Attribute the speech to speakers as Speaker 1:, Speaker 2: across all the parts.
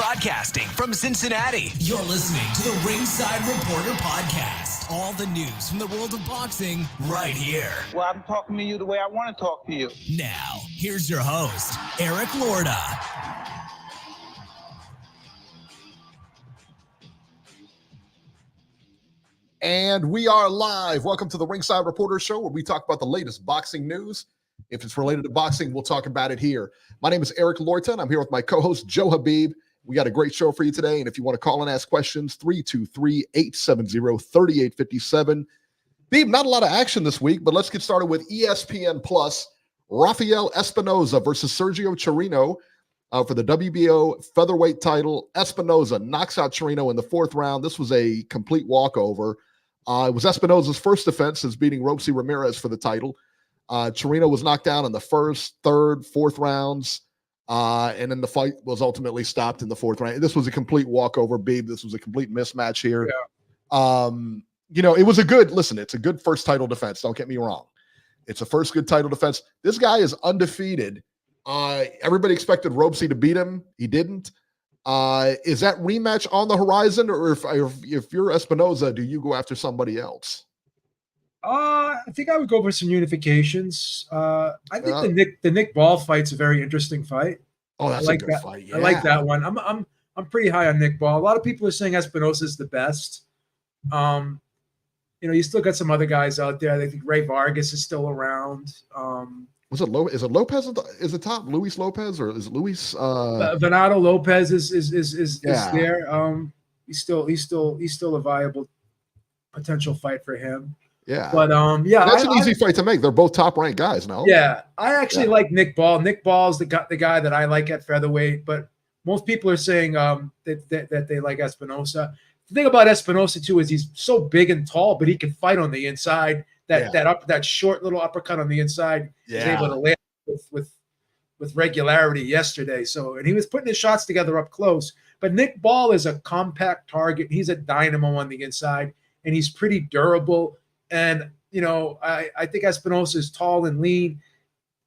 Speaker 1: Broadcasting from Cincinnati, you're listening to the Ringside Reporter Podcast. All the news from the world of boxing right here.
Speaker 2: Well, I'm talking to you the way I want to talk to you.
Speaker 1: Now, here's your host, Eric Lorda.
Speaker 3: And we are live. Welcome to the Ringside Reporter Show, where we talk about the latest boxing news. If it's related to boxing, we'll talk about it here. My name is Eric Lorda, and I'm here with my co-host, Joe Habib. We got a great show for you today, and if you want to call and ask questions, 323-870-3857. Beeb, not a lot of action this week, but let's get started with ESPN Plus. Rafael Espinoza versus Sergio Chirino for the WBO featherweight title. Espinoza knocks out Chirino in the fourth round. This was a complete walkover. It was Espinoza's first defense since beating Roxy Ramirez for the title. Chirino was knocked down in the first, third, fourth rounds. And then the fight was ultimately stopped in the fourth round. This was a complete walkover, Beeb. This was a complete mismatch here. Yeah. It was it's a good first title defense. Don't get me wrong. It's a first good title defense. This guy is undefeated. Everybody expected Roxy to beat him. He didn't. Is that rematch on the horizon? Or if you're Espinoza, do you go after somebody else?
Speaker 4: I think I would go for some unifications. I think the Nick Ball fight's a very interesting fight.
Speaker 3: Oh, that's a good fight. Yeah.
Speaker 4: I like that one. I'm pretty high on Nick Ball. A lot of people are saying Espinosa's the best. You still got some other guys out there. I think Ray Vargas is still around.
Speaker 3: Is it Lopez? Is it top Luis Lopez or is it Luis?
Speaker 4: Venado Lopez is there. He's still a viable potential fight for him.
Speaker 3: Yeah,
Speaker 4: but
Speaker 3: that's an easy fight to make. They're both top-ranked guys, no?
Speaker 4: Yeah, I actually like Nick Ball. Nick Ball's the guy that I like at featherweight, but most people are saying that they like Espinosa. The thing about Espinosa too is he's so big and tall, but he can fight on the inside. That short little uppercut on the inside, he's able to land with regularity yesterday. And he was putting his shots together up close. But Nick Ball is a compact target. He's a dynamo on the inside, and he's pretty durable. And, I think Espinosa is tall and lean.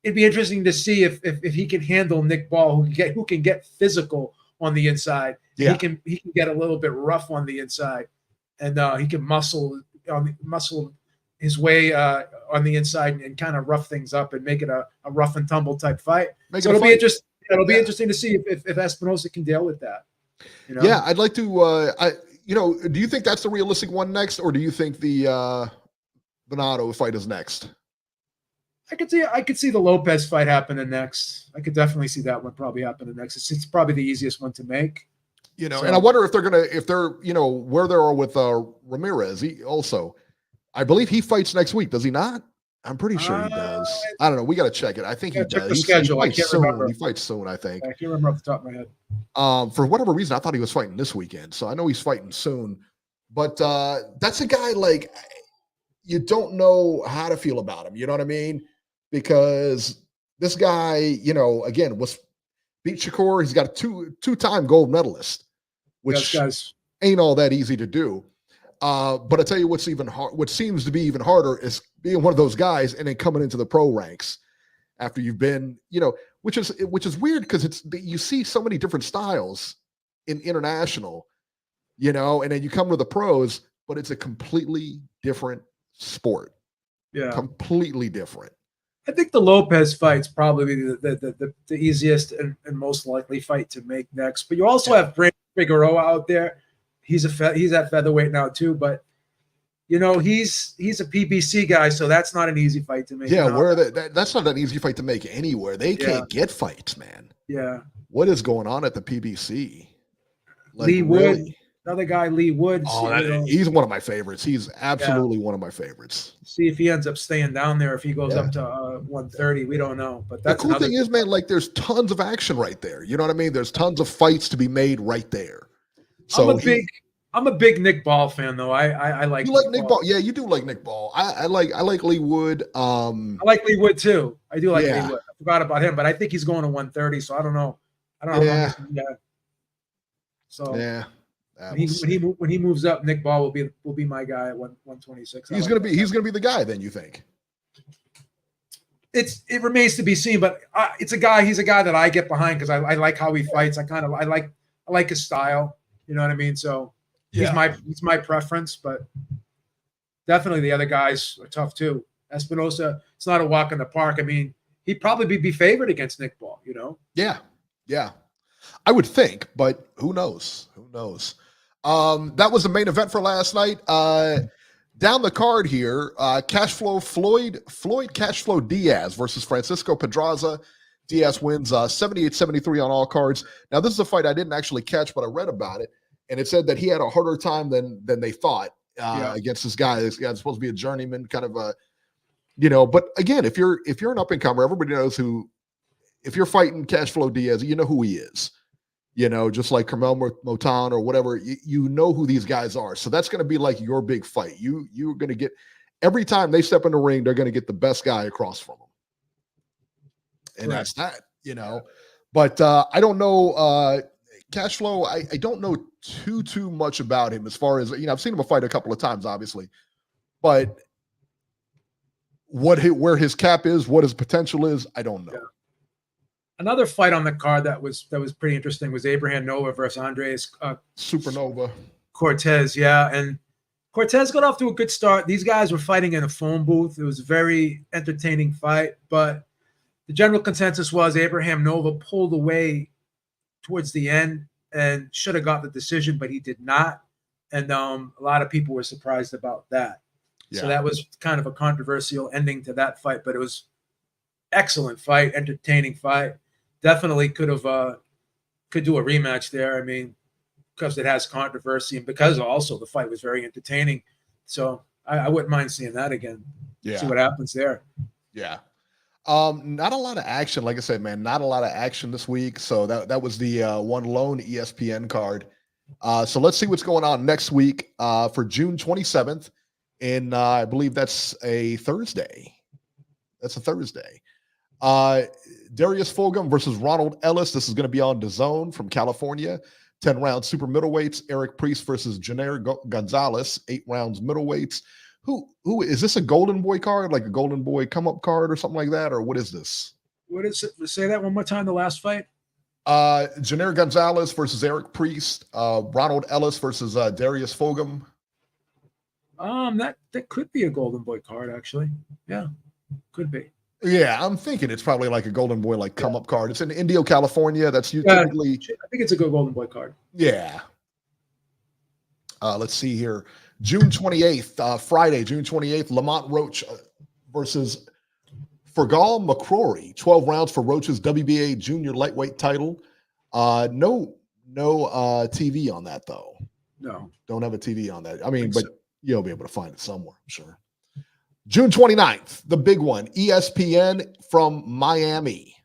Speaker 4: It'd be interesting to see if he can handle Nick Ball, who can get physical on the inside. Yeah. He can get a little bit rough on the inside, and he can muscle his way on the inside and kind of rough things up and make it a rough and tumble type fight. It'll be interesting. It'll be interesting to see if Espinosa can deal with that.
Speaker 3: Yeah, I'd like to. Do you think that's the realistic one next, or do you think the Venado fight is next?
Speaker 4: I could see the Lopez fight happening next. I could definitely see that one probably happening next. It's probably the easiest one to make.
Speaker 3: And I wonder if they're where they are with Ramirez. I believe he fights next week. Does he not? I'm pretty sure he does. I don't know. We got to check it. I think he does.
Speaker 4: Check the schedule.
Speaker 3: He fights soon, I think.
Speaker 4: I can't remember off the top of my head.
Speaker 3: For whatever reason, I thought he was fighting this weekend. So I know he's fighting soon. But that's a guy you don't know how to feel about him. You know what I mean? Because this guy, again, was beat Shakur. He's got a two-time gold medalist, which ain't all that easy to do. But I tell you what's even hard. What seems to be even harder is being one of those guys and then coming into the pro ranks after you've been, which is weird because you see so many different styles in international, and then you come to the pros, but it's a completely different sport. Yeah, completely different.
Speaker 4: I think the Lopez fight's probably the easiest and most likely fight to make next. But you also have Brandon Figueroa out there. He's at featherweight now too, but he's a PBC guy, so that's not an easy fight to make.
Speaker 3: Yeah, that's not an easy fight to make anywhere. They can't get fights, man.
Speaker 4: Yeah.
Speaker 3: What is going on at the PBC?
Speaker 4: Lee Wood, another guy, Lee Wood.
Speaker 3: He's one of my favorites. He's absolutely one of my favorites.
Speaker 4: See if he ends up staying down there. If he goes up to 130, we don't know. But that's
Speaker 3: the cool thing is, man. There's tons of action right there. You know what I mean? There's tons of fights to be made right there. So
Speaker 4: I'm a big Nick Ball fan, though. I like.
Speaker 3: You like Nick Ball? Yeah, you do like Nick Ball. I like Lee Wood.
Speaker 4: I like Lee Wood too. I do like Lee Wood. I forgot about him, but I think he's going to 130. So I don't know.
Speaker 3: Yeah.
Speaker 4: So when he moves up, Nick Ball will be my guy at 126.
Speaker 3: He's gonna be the guy. Then you think?
Speaker 4: It remains to be seen, but he's a guy that I get behind because I like how he fights. I I like his style. You know what I mean? So he's my preference, but definitely the other guys are tough too. Espinosa, it's not a walk in the park. I mean, he'd probably be favored against Nick Ball, you know?
Speaker 3: Yeah. I would think, but who knows? That was the main event for last night. Down the card here, Floyd Cashflow Diaz versus Francisco Pedraza. Diaz wins 78-73 on all cards. Now, this is a fight I didn't actually catch, but I read about it, and it said that he had a harder time than they thought against this guy. This guy's supposed to be a journeyman, kind of a, But again, if you're an up and comer, everybody knows who. If you're fighting Cashflow Diaz, you know who he is. Just like Carmel Motan or whatever, you know who these guys are. So that's going to be like your big fight. You're going to get, every time they step in the ring, they're going to get the best guy across from them. And that's that, But I don't know, Cashflow, I don't know too much about him as far as, I've seen him fight a couple of times, obviously. But where his cap is, what his potential is, I don't know.
Speaker 4: Yeah. Another fight on the card that was pretty interesting was Abraham Nova versus Andres
Speaker 3: Supernova
Speaker 4: Cortez. Yeah, and Cortez got off to a good start. These guys were fighting in a phone booth. It was a very entertaining fight, but the general consensus was Abraham Nova pulled away towards the end and should have got the decision, but he did not. And a lot of people were surprised about that. Yeah. So that was kind of a controversial ending to that fight, but it was excellent fight, entertaining fight. Definitely could do a rematch there. I mean, because it has controversy and because also the fight was very entertaining. So I wouldn't mind seeing that again. Yeah. See what happens there.
Speaker 3: Yeah. Not a lot of action. Like I said, man, not a lot of action this week. So that was the one lone ESPN card. So let's see what's going on next week for June 27th. And I believe that's a Thursday. Darius Fulgham versus Ronald Ellis. This is going to be on DAZN from California. 10 rounds super middleweights. Eric Priest versus Janeir Gonzalez. 8 rounds middleweights. Who is this, a Golden Boy card, like a Golden Boy come up card or something like that, or what is this?
Speaker 4: What is it? Say that one more time. The last fight.
Speaker 3: Janeir Gonzalez versus Eric Priest. Ronald Ellis versus Darius Fulgham.
Speaker 4: That could be a Golden Boy card, actually. Yeah, could be.
Speaker 3: Yeah, I'm thinking it's probably like a Golden Boy come up card. It's in Indio, California. That's typically.
Speaker 4: I think it's a good Golden Boy card.
Speaker 3: Yeah. Let's see here. June 28th, Friday, June 28th, Lamont Roach versus Fergal McCrory. 12 rounds for Roach's WBA junior lightweight title. No TV on that, though.
Speaker 4: No.
Speaker 3: Don't have a TV on that. I mean, but you'll be able to find it somewhere, I'm sure. June 29th, the big one, ESPN from Miami.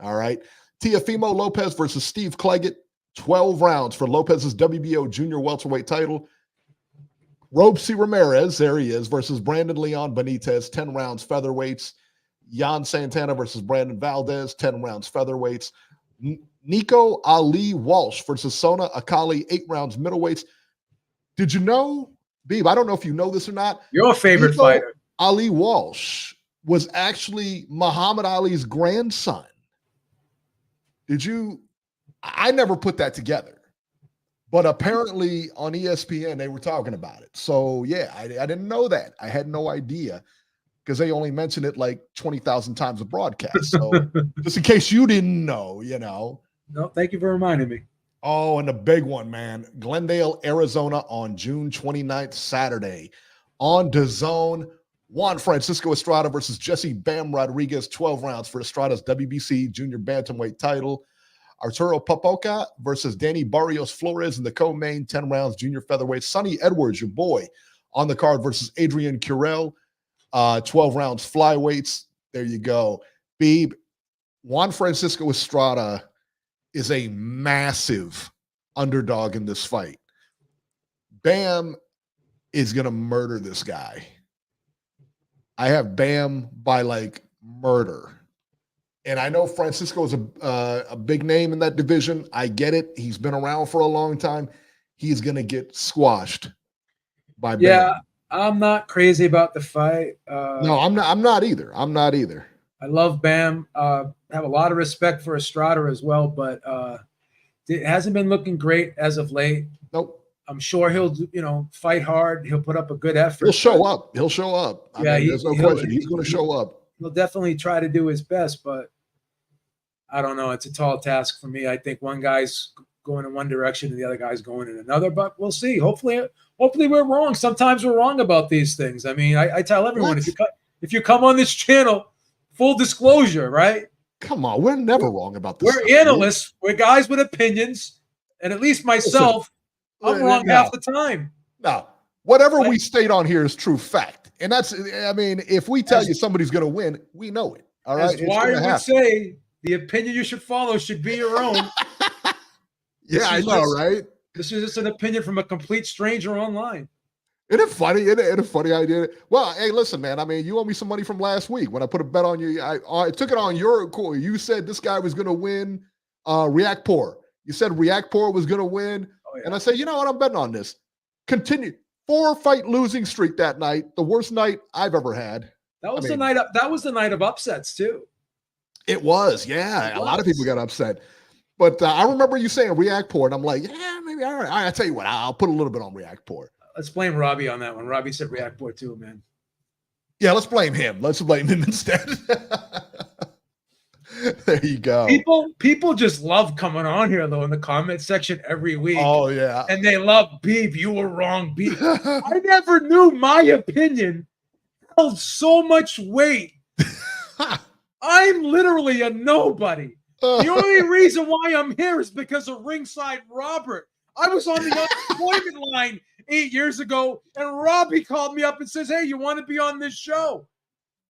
Speaker 3: All right. Teofimo Lopez versus Steve Claggett. 12 rounds for Lopez's WBO junior welterweight title. Robesy Ramirez, there he is, versus Brandon Leon Benitez, 10 rounds featherweights. Jan Santana versus Brandon Valdez, 10 rounds featherweights. Nico Ali Walsh versus Sona Akali, 8 rounds middleweights. Did you know, Beeb, I don't know if you know this or not.
Speaker 4: Your favorite fighter.
Speaker 3: Ali Walsh was actually Muhammad Ali's grandson. Did you? I never put that together. But apparently on ESPN, they were talking about it. So, yeah, I didn't know that. I had no idea because they only mentioned it like 20,000 times a broadcast. So just in case you didn't know,
Speaker 4: No, thank you for reminding me.
Speaker 3: Oh, and the big one, man. Glendale, Arizona on June 29th, Saturday. On DAZN, Juan Francisco Estrada versus Jesse Bam Rodriguez, 12 rounds for Estrada's WBC junior bantamweight title. Arturo Popoca versus Danny Barrios Flores in the co-main, 10 rounds junior featherweight. Sonny Edwards, your boy, on the card versus Adrian Curel, 12 rounds flyweights. There you go. Beeb, Juan Francisco Estrada is a massive underdog in this fight. Bam is going to murder this guy. I have Bam by like murder. And I know Francisco is a big name in that division. I get it. He's been around for a long time. He's going to get squashed by Bam.
Speaker 4: Yeah, I'm not crazy about the fight.
Speaker 3: No, I'm not either.
Speaker 4: I love Bam. Have a lot of respect for Estrada as well, but It hasn't been looking great as of late.
Speaker 3: Nope.
Speaker 4: I'm sure he'll, fight hard. He'll put up a good effort.
Speaker 3: He'll show up. He'll show up. I mean, there's no question. He's going to show up.
Speaker 4: He'll definitely try to do his best, but I don't know. It's a tall task for me. I think one guy's going in one direction and the other guy's going in another, but we'll see. Hopefully we're wrong. Sometimes we're wrong about these things. I mean, I tell everyone, if you come on this channel, full disclosure, right?
Speaker 3: Come on, we're never wrong about this.
Speaker 4: We're analysts. We're guys with opinions, and at least myself, I'm wrong half the time.
Speaker 3: No, whatever we state on here is true fact, and that's. I mean, if we tell you somebody's going to win, we know it. All right.
Speaker 4: As Dwyer would say, the opinion you should follow should be your own.
Speaker 3: Yeah, I know, right?
Speaker 4: This is just an opinion from a complete stranger online.
Speaker 3: Isn't it funny? Isn't it a funny idea? Well, hey, listen, man. I mean, you owe me some money from last week when I put a bet on you. I took it on your call. You said this guy was going to win React Poor. You said React Poor was going to win. Oh, yeah. And I said, you know what? I'm betting on this. Continue. 4-fight losing streak that night. The worst night I've ever had.
Speaker 4: That was the night of upsets, too.
Speaker 3: It was. Yeah. A lot of people got upset. But I remember you saying React Poor, and I'm like, yeah, maybe. All right. I'll tell you what. I'll put a little bit on React Poor.
Speaker 4: Let's blame Robbie on that one. Robbie said React Poor too, man.
Speaker 3: Yeah, let's blame him. Let's blame him instead. There you go.
Speaker 4: People just love coming on here, though, in the comment section every week.
Speaker 3: Oh, yeah.
Speaker 4: And they love Beep. You were wrong, Beep. I never knew my opinion held so much weight. I'm literally a nobody. The only reason why I'm here is because of Ringside Robert. I was on the unemployment line 8 years ago, and Robbie called me up and says, hey, you want to be on this show?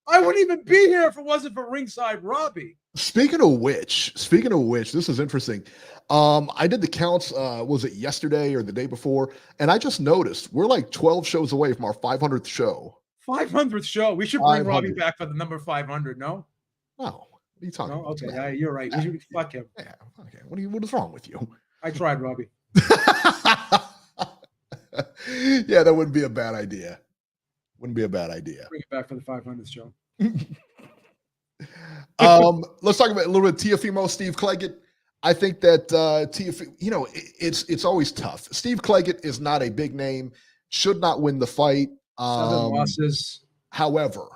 Speaker 4: I wouldn't even be here if it wasn't for Ringside Robbie.
Speaker 3: Speaking of which, this is interesting. I did the counts, was it yesterday or the day before? And I just noticed we're like 12 shows away from our 500th show.
Speaker 4: 500th show. We should bring Robbie back for the number 500, no?
Speaker 3: No. What are you talking about?
Speaker 4: Okay, yeah, you're right. We should fuck him.
Speaker 3: Yeah, okay. What is wrong with you?
Speaker 4: I tried, Robbie.
Speaker 3: Yeah, that wouldn't be a bad idea. Bring it
Speaker 4: back for the 500th show.
Speaker 3: Let's talk about a little bit of Teofimo, Steve Claggett. I think that Teofimo, it's always tough. Steve Claggett is not a big name, should not win the fight.
Speaker 4: 7 losses.
Speaker 3: However,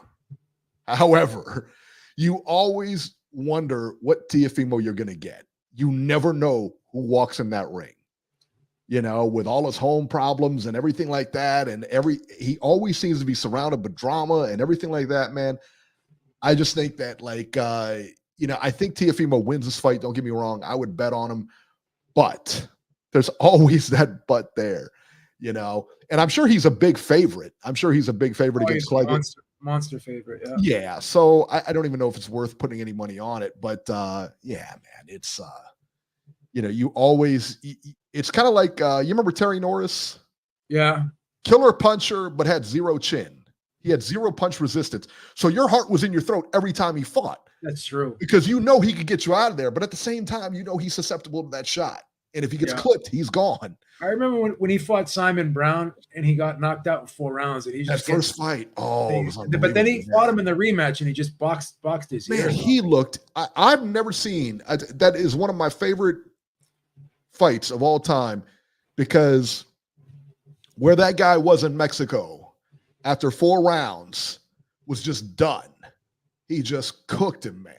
Speaker 3: you always wonder what Teofimo you're going to get. You never know who walks in that ring. With all his home problems and everything like that, and he always seems to be surrounded by drama and everything like that, man. I just think that, I think Teofimo wins this fight. Don't get me wrong. I would bet on him, but there's always that but there, and I'm sure he's a big favorite. Against Claggett.
Speaker 4: Monster favorite. Yeah.
Speaker 3: Yeah. So I don't even know if it's worth putting any money on it, but yeah, man, it's, you always, it's kind of like, you remember Terry Norris?
Speaker 4: Yeah.
Speaker 3: Killer puncher, but had zero chin. He had zero punch resistance. So your heart was in your throat every time he fought.
Speaker 4: That's true.
Speaker 3: Because he could get you out of there. But at the same time, he's susceptible to that shot. And if he gets clipped, he's gone.
Speaker 4: I remember when he fought Simon Brown and he got knocked out in 4 rounds. And he just
Speaker 3: first fight. Oh,
Speaker 4: but then he fought him in the rematch and he just boxed his ear.
Speaker 3: Man, he looked, I've never seen, that is one of my favorite fights of all time, because where that guy was in Mexico after 4 rounds was just done. He just cooked him, man.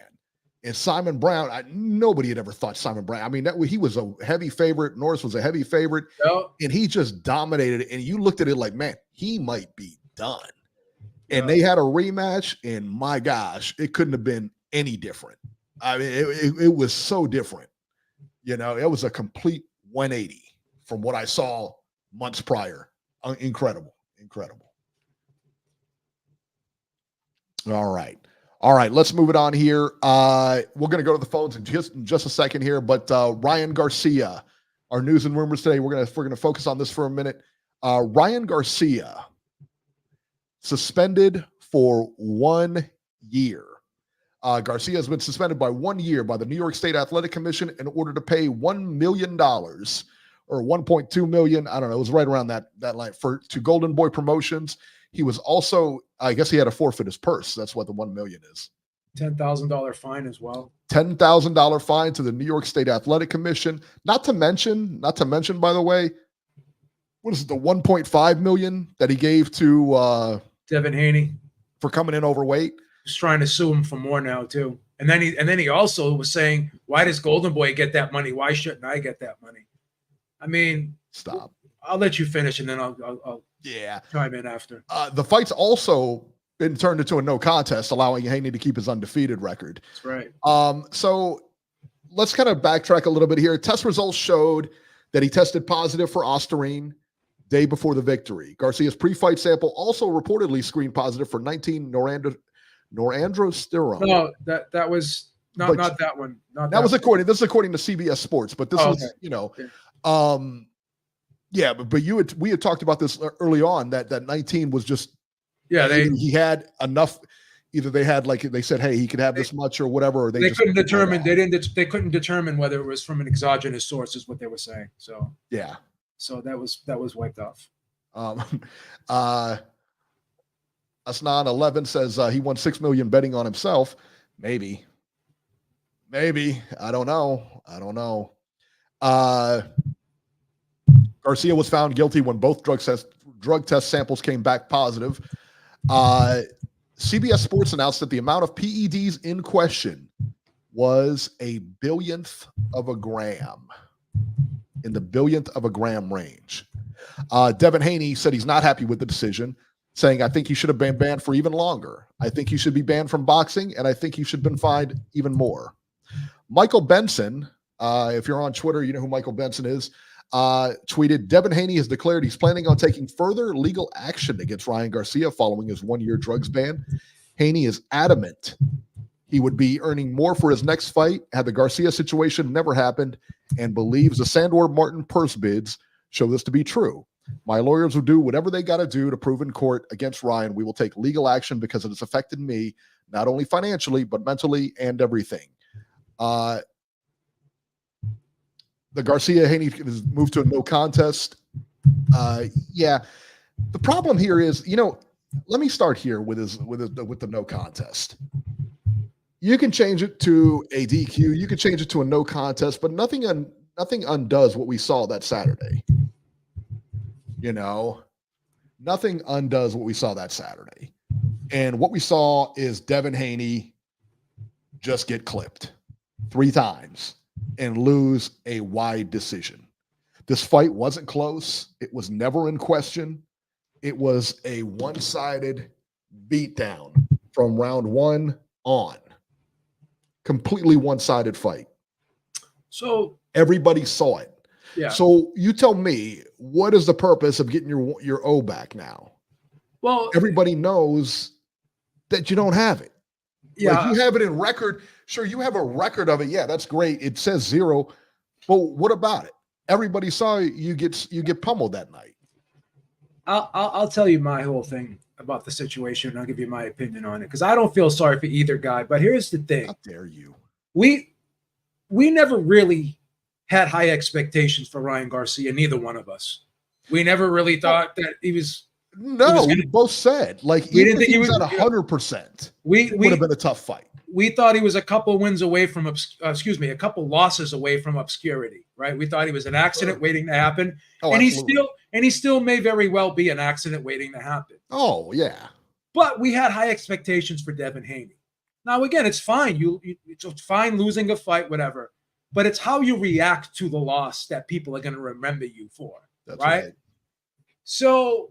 Speaker 3: And Simon Brown, nobody had ever thought Simon Brown. I mean, he was a heavy favorite. Norris was a heavy favorite, and he just dominated it. And you looked at it like, man, he might be done. And they had a rematch, and my gosh, it couldn't have been any different. I mean, it was so different. It was a complete 180 from what I saw months prior. Incredible. All right. Let's move it on here. We're going to go to the phones in just a second here, but Ryan Garcia, our news and rumors today. We're going to focus on this for a minute. Ryan Garcia suspended for 1 year. Garcia has been suspended by 1 year by the New York State Athletic Commission in order to pay $1 million or $1.2 million. I don't know. It was right around that line to Golden Boy Promotions. He was also, I guess he had to forfeit his purse. That's what the $1 million is.
Speaker 4: $10,000 fine as well.
Speaker 3: $10,000 fine to the New York State Athletic Commission. Not to mention, by the way, what is it, the $1.5 million that he gave to
Speaker 4: Devin Haney
Speaker 3: for coming in overweight?
Speaker 4: He's trying to sue him for more now too. And then he also was saying, why does Golden Boy get that money? Why shouldn't I get that money? I mean,
Speaker 3: stop.
Speaker 4: I'll let you finish and then I'll chime in after.
Speaker 3: The fight's also been turned into a no contest, allowing Haney to keep his undefeated record.
Speaker 4: That's right.
Speaker 3: So let's kind of backtrack a little bit here. Test results showed that he tested positive for Ostarine day before the victory. Garcia's pre-fight sample also reportedly screened positive for 19 norandrosterone.
Speaker 4: No, that was not that one. Not
Speaker 3: that was
Speaker 4: one.
Speaker 3: this is according to CBS Sports, but this is, but we had talked about this early on that 19 was just he had enough. Either they had, like they said, hey, he could have this much or whatever, or they
Speaker 4: couldn't determine. They couldn't determine whether it was from an exogenous source, is what they were saying. So
Speaker 3: yeah,
Speaker 4: so that was wiped off.
Speaker 3: Asnan 11 says he won $6 million betting on himself. Maybe. I don't know. Garcia was found guilty when both drug test samples came back positive. CBS Sports announced that the amount of PEDs in question was a billionth of a gram, in the billionth of a gram range. Devin Haney said he's not happy with the decision, saying, I think he should have been banned for even longer. I think he should be banned from boxing, and I think he should have been fined even more. Michael Benson, if you're on Twitter, you know who Michael Benson is, tweeted, Devin Haney has declared he's planning on taking further legal action against Ryan Garcia following his 1-year drugs ban. Haney is adamant he would be earning more for his next fight had the Garcia situation never happened, and believes the Sandor Martin purse bids show this to be true. My lawyers will do whatever they got to do to prove in court against Ryan. We will take legal action because it has affected me, not only financially, but mentally and everything. The Garcia Haney has moved to a no contest. The problem here is, let me start here with the no contest. You can change it to a DQ. You can change it to a no contest, but nothing undoes what we saw that Saturday. Nothing undoes what we saw that Saturday. And what we saw is Devin Haney just get clipped 3 times and lose a wide decision. This fight wasn't close. It was never in question. It was a one-sided beatdown from round 1 on. Completely one-sided fight.
Speaker 4: So
Speaker 3: everybody saw it.
Speaker 4: Yeah.
Speaker 3: So you tell me, what is the purpose of getting your O back now?
Speaker 4: Well,
Speaker 3: everybody knows that you don't have it.
Speaker 4: Yeah.
Speaker 3: Like, you have it in record. Sure, you have a record of it. Yeah, that's great. It says 0. But what about it? Everybody saw you get pummeled that night.
Speaker 4: I'll tell you my whole thing about the situation, and I'll give you my opinion on it, because I don't feel sorry for either guy. But here's the thing.
Speaker 3: How dare you?
Speaker 4: We never really had high expectations for Ryan Garcia, neither one of us. We never really thought that he was.
Speaker 3: No, we both said, like,
Speaker 4: we didn't think he was
Speaker 3: at 100%.
Speaker 4: It
Speaker 3: would have been a tough fight.
Speaker 4: We thought he was a couple wins away from, a couple losses away from obscurity, right? We thought he was an accident waiting to happen, and he still may very well be an accident waiting to happen.
Speaker 3: Oh yeah,
Speaker 4: but we had high expectations for Devin Haney. Now again, it's fine. It's fine losing a fight, whatever. But it's how you react to the loss that people are going to remember you for. That's right? So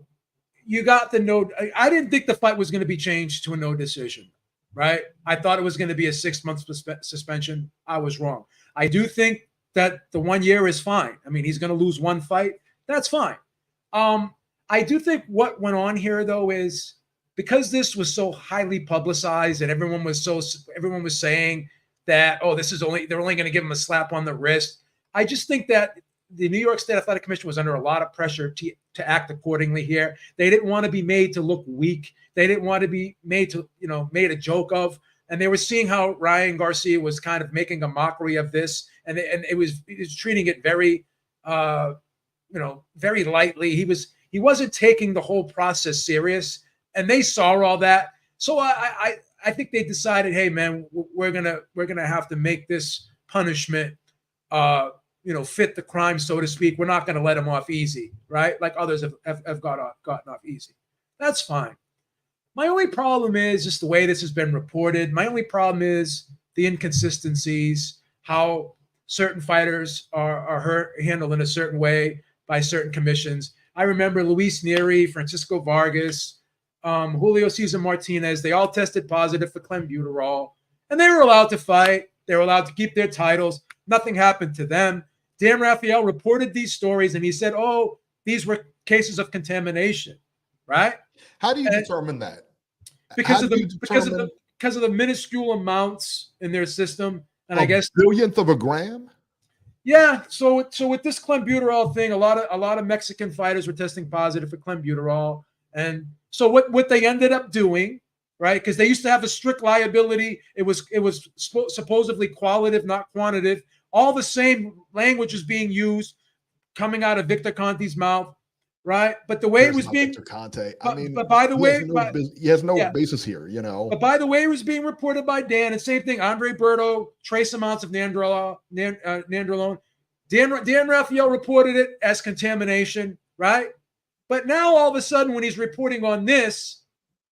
Speaker 4: you got the no. I didn't think the fight was going to be changed to a no decision, right? I thought it was going to be a 6-month suspension. I was wrong. I do think that the 1 year is fine. I mean, he's going to lose one fight. That's fine. I do think what went on here, though, is because this was so highly publicized and everyone was saying that, they're only going to give him a slap on the wrist. I just think that the New York State Athletic Commission was under a lot of pressure to act accordingly here. They didn't want to be made to look weak. They didn't want to be made a joke of. And they were seeing how Ryan Garcia was kind of making a mockery of this, and he was treating it very, very lightly. He wasn't taking the whole process serious, and they saw all that. So I I think they decided, hey man, we're gonna have to make this punishment, fit the crime, so to speak. We're not gonna let him off easy, right? Like others have gotten off easy. That's fine. My only problem is just the way this has been reported. My only problem is the inconsistencies, how certain fighters are handled in a certain way by certain commissions. I remember Luis Neri, Francisco Vargas, Julio Cesar Martinez. They all tested positive for clenbuterol, and they were allowed to fight. They were allowed to keep their titles. Nothing happened to them. Dan Rafael reported these stories, and he said, "Oh, these were cases of contamination." Right?
Speaker 3: How do you determine that?
Speaker 4: Because of the minuscule amounts in their system, and I guess
Speaker 3: billionth of a gram.
Speaker 4: Yeah. So with this clenbuterol thing, a lot of Mexican fighters were testing positive for clenbuterol, and so what they ended up doing, right? Because they used to have a strict liability. It was supposedly qualitative, not quantitative. All the same language is being used coming out of Victor Conte's mouth. Right, but the way it was being
Speaker 3: Victor Conte.
Speaker 4: But by the way,
Speaker 3: he has no basis here,
Speaker 4: But by the way, it was being reported by Dan, and same thing. Andre Berto, trace amounts of nandrolone. Dan Rafael reported it as contamination, right? But now all of a sudden, when he's reporting on this,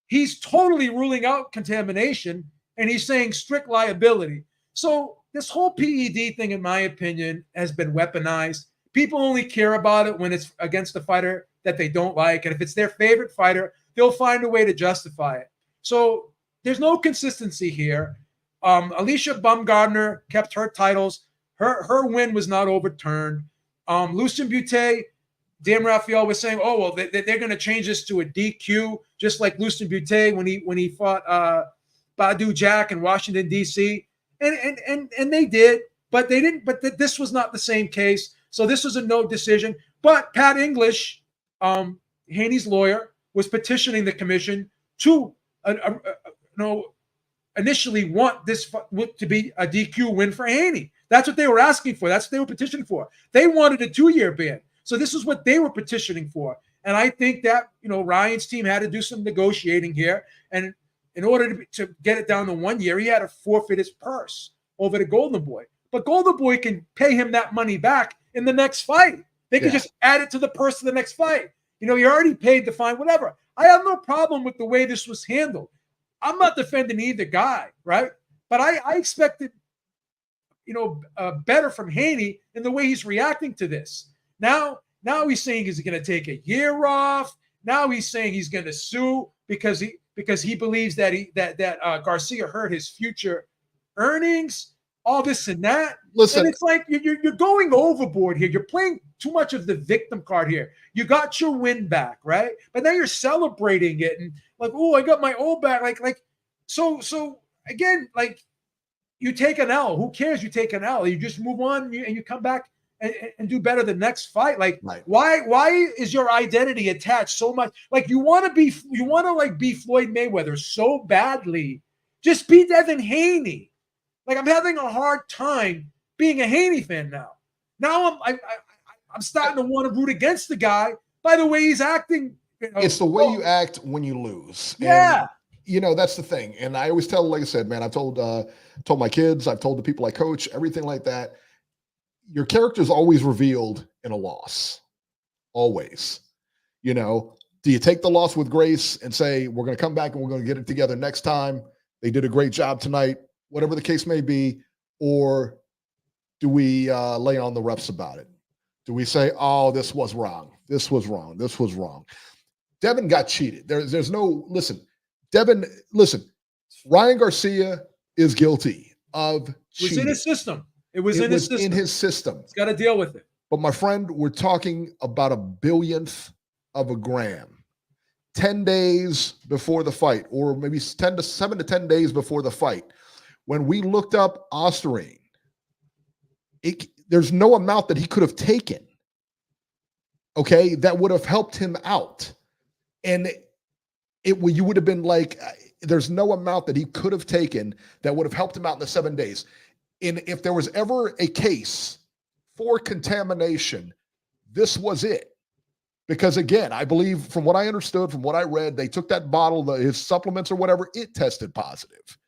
Speaker 4: he's totally ruling out contamination, and he's saying strict liability. So this whole PED thing, in my opinion, has been weaponized. People only care about it when it's against a fighter that they don't like. And if it's their favorite fighter, they'll find a way to justify it. So there's no consistency here. Alicia Baumgardner kept her titles. Her win was not overturned. Lucien Butte, Dan Rafael was saying, oh, well, they're going to change this to a DQ, just like Lucien Butte when he fought Badu Jack in Washington, D.C. And they did, but they didn't. But this was not the same case. So this was a no decision. But Pat English, Haney's lawyer, was petitioning the commission to initially want this to be a DQ win for Haney. That's what they were asking for. That's what they were petitioning for. They wanted a 2-year ban. So this is what they were petitioning for. And I think that, Ryan's team had to do some negotiating here. And in order to get it down to 1 year, he had to forfeit his purse over to Golden Boy. But Golden Boy can pay him that money back in the next fight. They could just add it to the purse of the next fight. You already paid the fine, whatever. I have no problem with the way this was handled. I'm not defending either guy, right? But I expected, better from Haney in the way he's reacting to this. Now he's saying he's going to take a year off. Now he's saying he's going to sue because he believes that Garcia hurt his future earnings. All this and that.
Speaker 3: Listen,
Speaker 4: and it's like you're going overboard here. You're playing too much of the victim card here. You got your win back, right? But now you're celebrating it and like, oh, I got my old back. So again, like you take an L. Who cares? You take an L. You just move on and you come back and do better the next fight. Like,
Speaker 3: right.
Speaker 4: Why is your identity attached so much? Like you want to be Floyd Mayweather so badly. Just be Devin Haney. Like I'm having a hard time being a Haney fan now. Now I'm starting to want to root against the guy by the way he's acting.
Speaker 3: It's the way you act when you lose.
Speaker 4: Yeah.
Speaker 3: And, that's the thing. And I always tell, like I said, man, I've told my kids, I've told the people I coach, everything like that. Your character is always revealed in a loss. Always. Do you take the loss with grace and say, we're going to come back and we're going to get it together next time? They did a great job tonight. Whatever the case may be, or do we lay on the refs about it? Do we say, oh, this was wrong. This was wrong. This was wrong. Devin got cheated. There's no, listen, Ryan Garcia is guilty of cheating.
Speaker 4: It was in his system. It was in his system.
Speaker 3: He's
Speaker 4: got to deal with it.
Speaker 3: But my friend, we're talking about a billionth of a gram. 10 days before the fight, or maybe 7 to 10 days before the fight. When we looked up Osterine, there's no amount that he could have taken, okay, that would have helped him out. And you would have been like, there's no amount that he could have taken that would have helped him out in the 7 days. And if there was ever a case for contamination, this was it. Because again, I believe from what I understood, from what I read, they took that bottle, his supplements or whatever, it tested positive.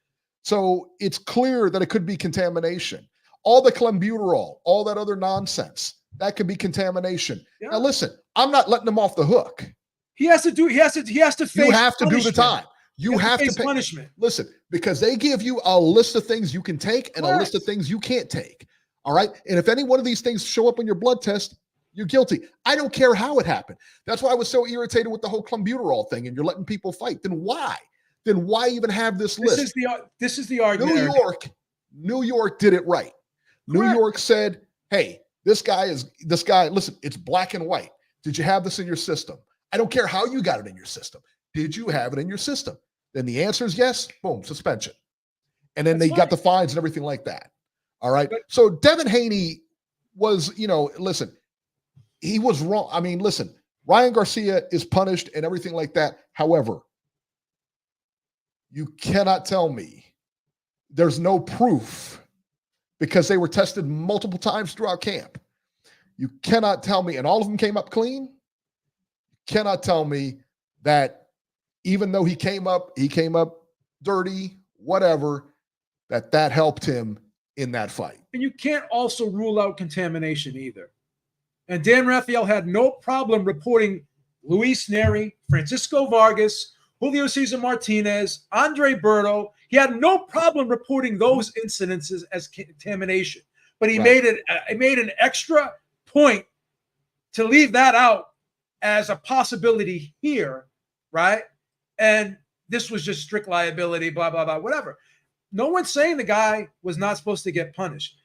Speaker 3: So it's clear that it could be contamination. All the clenbuterol, all that other nonsense, that could be contamination.
Speaker 4: Yeah.
Speaker 3: Now listen, I'm not letting him off the hook.
Speaker 4: He has to face.
Speaker 3: You have to do the
Speaker 4: punishment.
Speaker 3: time. You have to pay
Speaker 4: punishment.
Speaker 3: Listen, because they give you a list of things you can take and a list of things you can't take. All right. And if any one of these things show up on your blood test, you're guilty. I don't care how it happened. That's why I was so irritated with the whole clenbuterol thing, and you're letting people fight. Then why? Then why even have this list?
Speaker 4: This is the argument.
Speaker 3: New York did it right. Correct. New York said, hey, this guy, listen, it's black and white. Did you have this in your system? I don't care how you got it in your system. Did you have it in your system? Then the answer is yes. Boom, suspension. And then they got the fines and everything like that. All right. So Devin Haney was, listen, he was wrong. I mean, listen, Ryan Garcia is punished and everything like that. However, you cannot tell me there's no proof because they were tested multiple times throughout camp. You cannot tell me, and all of them came up clean. You cannot tell me that even though he came up dirty, whatever, that helped him in that fight.
Speaker 4: And you can't also rule out contamination either. And Dan Rafael had no problem reporting Luis Neri, Francisco Vargas, Julio Cesar Martinez, Andre Berto. He had no problem reporting those incidences as contamination. But he made an extra point to leave that out as a possibility here, right? And this was just strict liability, blah, blah, blah, whatever. No one's saying the guy was not supposed to get punished.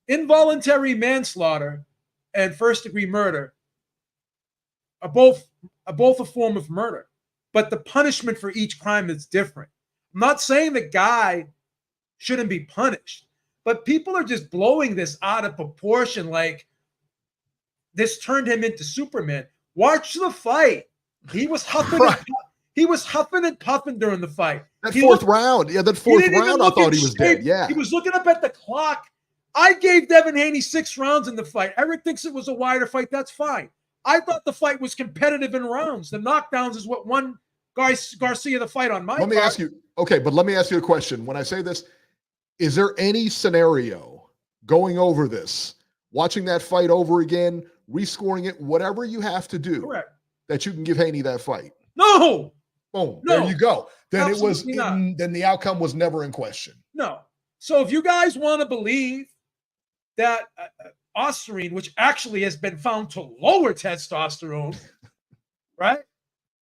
Speaker 4: Involuntary manslaughter and first-degree murder are both a form of murder, but the punishment for each crime is different. I'm not saying the guy shouldn't be punished, but people are just blowing this out of proportion like this turned him into Superman. Watch the fight. He was huffing and puffing during the fight.
Speaker 3: That fourth round, I thought he was dead. Yeah.
Speaker 4: He was looking up at the clock. I gave Devin Haney 6 rounds in the fight. Eric thinks it was a wider fight. That's fine. I thought the fight was competitive in rounds. The knockdowns is what won Garcia the fight on my part.
Speaker 3: Let me ask you a question. When I say this, is there any scenario going over this, watching that fight over again, rescoring it, whatever you have to do,
Speaker 4: correct,
Speaker 3: that you can give Haney that fight?
Speaker 4: No.
Speaker 3: Boom.
Speaker 4: No.
Speaker 3: There you go. Then
Speaker 4: Absolutely
Speaker 3: then the outcome was never in question.
Speaker 4: No. So if you guys want to believe that ostarine, which actually has been found to lower testosterone, right?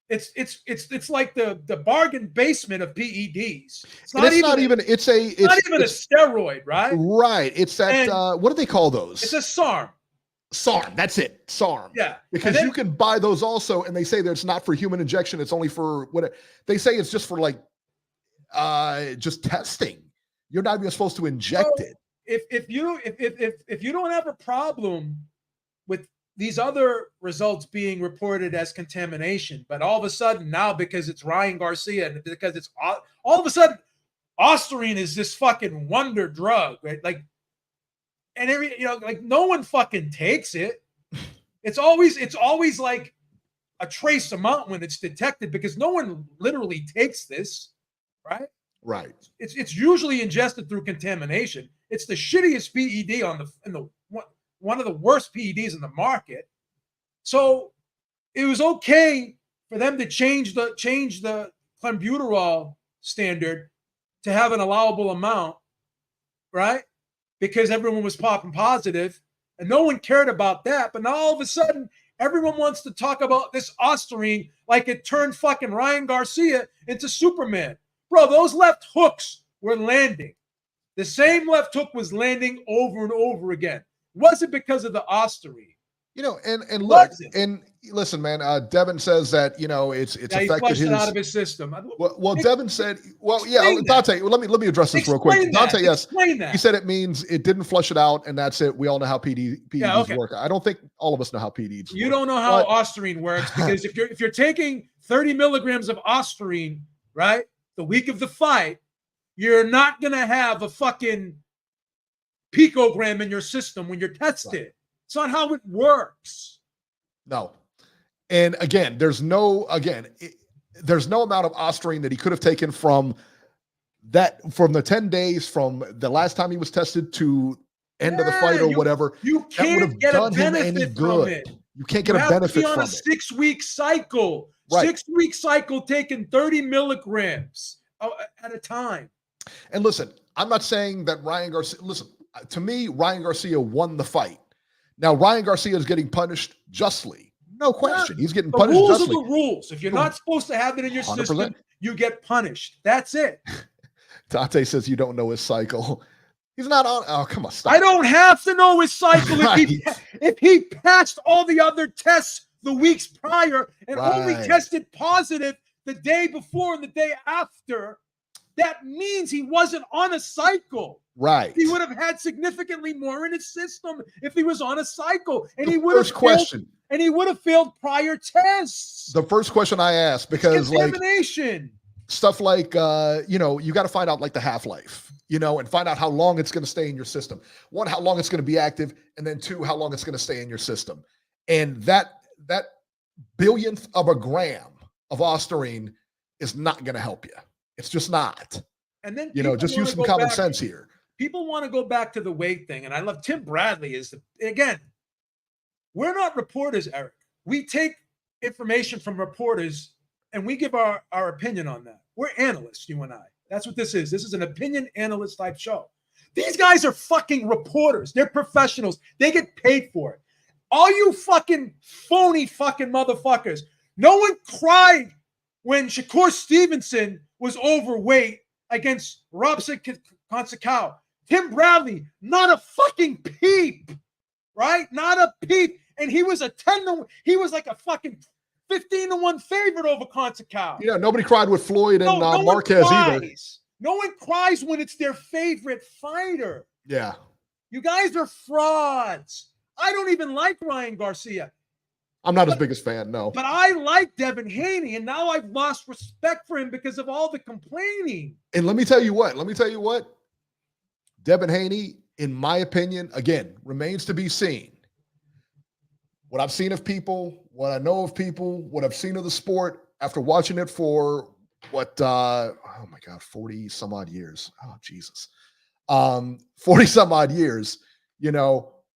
Speaker 4: It's like the bargain basement of PEDs. It's not even a steroid, right?
Speaker 3: Right. It's that what do they call those?
Speaker 4: It's a SARM.
Speaker 3: SARM. That's it. SARM.
Speaker 4: Yeah.
Speaker 3: Because you can buy those also, and they say that it's not for human injection. It's only for what they say it's just for just testing. You're not even supposed to inject it.
Speaker 4: If you don't have a problem with these other results being reported as contamination, but all of a sudden now because it's Ryan Garcia and because it's all of a sudden ostarine is this fucking wonder drug, right? Like, and no one fucking takes it. It's always like a trace amount when it's detected because no one literally takes this, right?
Speaker 3: Right.
Speaker 4: It's usually ingested through contamination. It's the shittiest PED one of the worst PEDs in the market. So it was okay for them to change the clenbuterol standard to have an allowable amount, right? Because everyone was popping positive and no one cared about that. But now all of a sudden, everyone wants to talk about this ostarine like it turned fucking Ryan Garcia into Superman. Bro, those left hooks were landing. The same left hook was landing over and over again. Was it because of the ostarine?
Speaker 3: And look, and listen, man, Devin says that, it's affected his.
Speaker 4: Out of his system.
Speaker 3: Well, Devin said, Dante, let me address this real quick. Dante, yes. He said it means it didn't flush it out, and that's it. We all know how PEDs work. I don't think all of us know how PEDs work.
Speaker 4: You don't know how ostarine works because if you're taking 30 milligrams of ostarine, right, the week of the fight, you're not going to have a fucking picogram in your system when you're tested. Right. It's not how it works.
Speaker 3: No. And again, there's no amount of Osterine that he could have taken from the 10 days from the last time he was tested to end of the fight or whatever.
Speaker 4: You can't get a benefit from it.
Speaker 3: You can't get a benefit from it.
Speaker 4: On a 6-week cycle.
Speaker 3: Right.
Speaker 4: 6-week cycle taking 30 milligrams at a time.
Speaker 3: And listen, I'm not saying that Ryan Garcia, to me, Ryan Garcia won the fight. Now, Ryan Garcia is getting punished justly. No question. He's getting punished justly.
Speaker 4: The rules are the rules. If you're not supposed to have it in your 100%. System, you get punished. That's it.
Speaker 3: Tate says you don't know his cycle. He's not on. Oh, come on. Stop.
Speaker 4: I don't have to know his cycle. Right. If he passed all the other tests the weeks prior and only tested positive the day before and the day after, that means he wasn't on a cycle.
Speaker 3: Right.
Speaker 4: He would have had significantly more in his system if he was on a cycle. And
Speaker 3: he
Speaker 4: would have failed prior tests.
Speaker 3: The first question I asked, because
Speaker 4: contamination.
Speaker 3: Stuff like, you got to find out like the half-life, and find out how long it's going to stay in your system. One, how long it's going to be active, and then two, how long it's going to stay in your system. And that billionth of a gram of Osterine is not going to help you. It's just not.
Speaker 4: And then,
Speaker 3: just use some common sense here.
Speaker 4: People want to go back to the weight thing. And I love Tim Bradley again, we're not reporters, Eric. We take information from reporters and we give our opinion on that. We're analysts, you and I. That's what this is. This is an opinion analyst type show. These guys are fucking reporters. They're professionals. They get paid for it. All you fucking phony fucking motherfuckers. No one cried when Shakur Stevenson was overweight against Robson Consacao. Tim Bradley, not a fucking peep, right? Not a peep. And he was he was like a fucking 15-1 favorite over Consacao.
Speaker 3: Nobody cried with Floyd and Marquez either.
Speaker 4: No one cries when it's their favorite fighter.
Speaker 3: Yeah.
Speaker 4: You guys are frauds. I don't even like Ryan Garcia.
Speaker 3: I'm not his biggest fan, no.
Speaker 4: But I like Devin Haney, and now I've lost respect for him because of all the complaining.
Speaker 3: And let me tell you what. Devin Haney, in my opinion, again, remains to be seen. What I've seen of people, what I know of people, what I've seen of the sport after watching it for 40 some odd years. Oh, Jesus. 40 some odd years.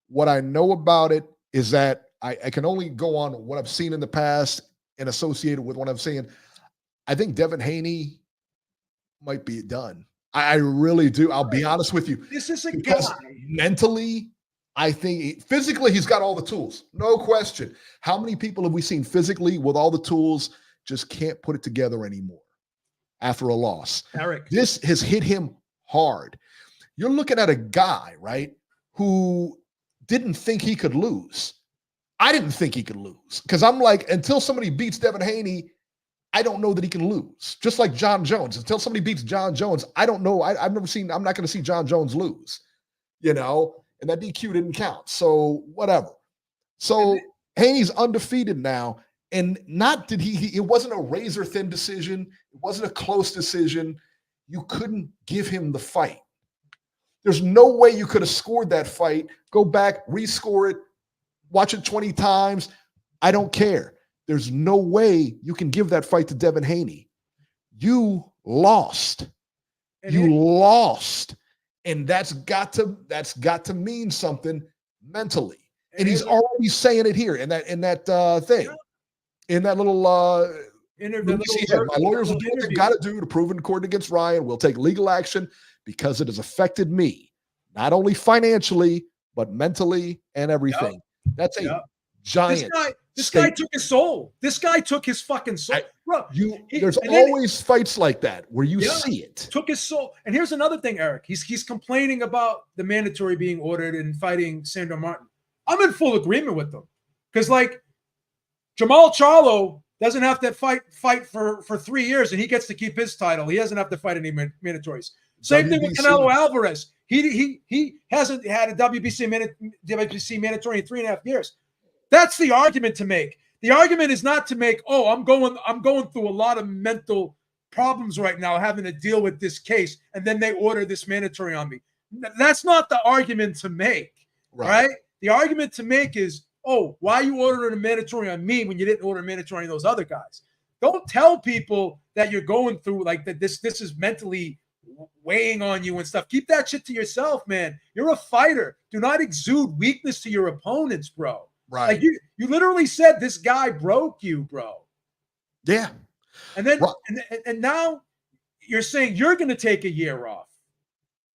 Speaker 3: What I know about it is that I can only go on what I've seen in the past and associated with what I'm seeing. I think Devin Haney might be done. I really do. I'll be honest with you.
Speaker 4: This is a
Speaker 3: guy. Mentally, I think physically he's got all the tools. No question. How many people have we seen physically with all the tools just can't put it together anymore after a loss?
Speaker 4: Eric.
Speaker 3: This has hit him hard. You're looking at a guy, right, who didn't think he could lose. I didn't think he could lose because I'm like, until somebody beats Devin Haney, I don't know that he can lose. Just like John Jones. Until somebody beats John Jones, I don't know. I'm not going to see John Jones lose, and that DQ didn't count. So whatever. So Haney's undefeated now. And it wasn't a razor thin decision. It wasn't a close decision. You couldn't give him the fight. There's no way you could have scored that fight. Go back, rescore it, watch it 20 times. I don't care. There's no way you can give that fight to Devin Haney. You lost. Lost. And that's got to mean something mentally. And he's already saying it here in that thing. In that little interview. My lawyers will do what they've got to do to prove in court against Ryan. We'll take legal action because it has affected me, not only financially, but mentally and everything. Yep. That's a giant.
Speaker 4: This guy took his soul. This guy took his fucking soul.
Speaker 3: There's always fights like that where you see it.
Speaker 4: Took his soul. And here's another thing, Eric. He's complaining about the mandatory being ordered and fighting Sandro Martin. I'm in full agreement with them. Because, Jamal Charlo doesn't have to fight for 3 years, and he gets to keep his title. He doesn't have to fight any mandatories. Same thing with Canelo Alvarez. He hasn't had a WBC mandatory in 3.5 years. That's the argument to make. The argument is not to make, I'm going through a lot of mental problems right now, having to deal with this case, and then they order this mandatory on me. That's not the argument to make, right? The argument to make is, oh, why you ordering a mandatory on me when you didn't order a mandatory on those other guys? Don't tell people that you're going through like that. This is mentally weighing on you and stuff. Keep that shit to yourself, man. You're a fighter. Do not exude weakness to your opponents, bro.
Speaker 3: Right.
Speaker 4: Like you literally said this guy broke you, bro.
Speaker 3: Yeah.
Speaker 4: And then and now you're saying you're going to take a year off.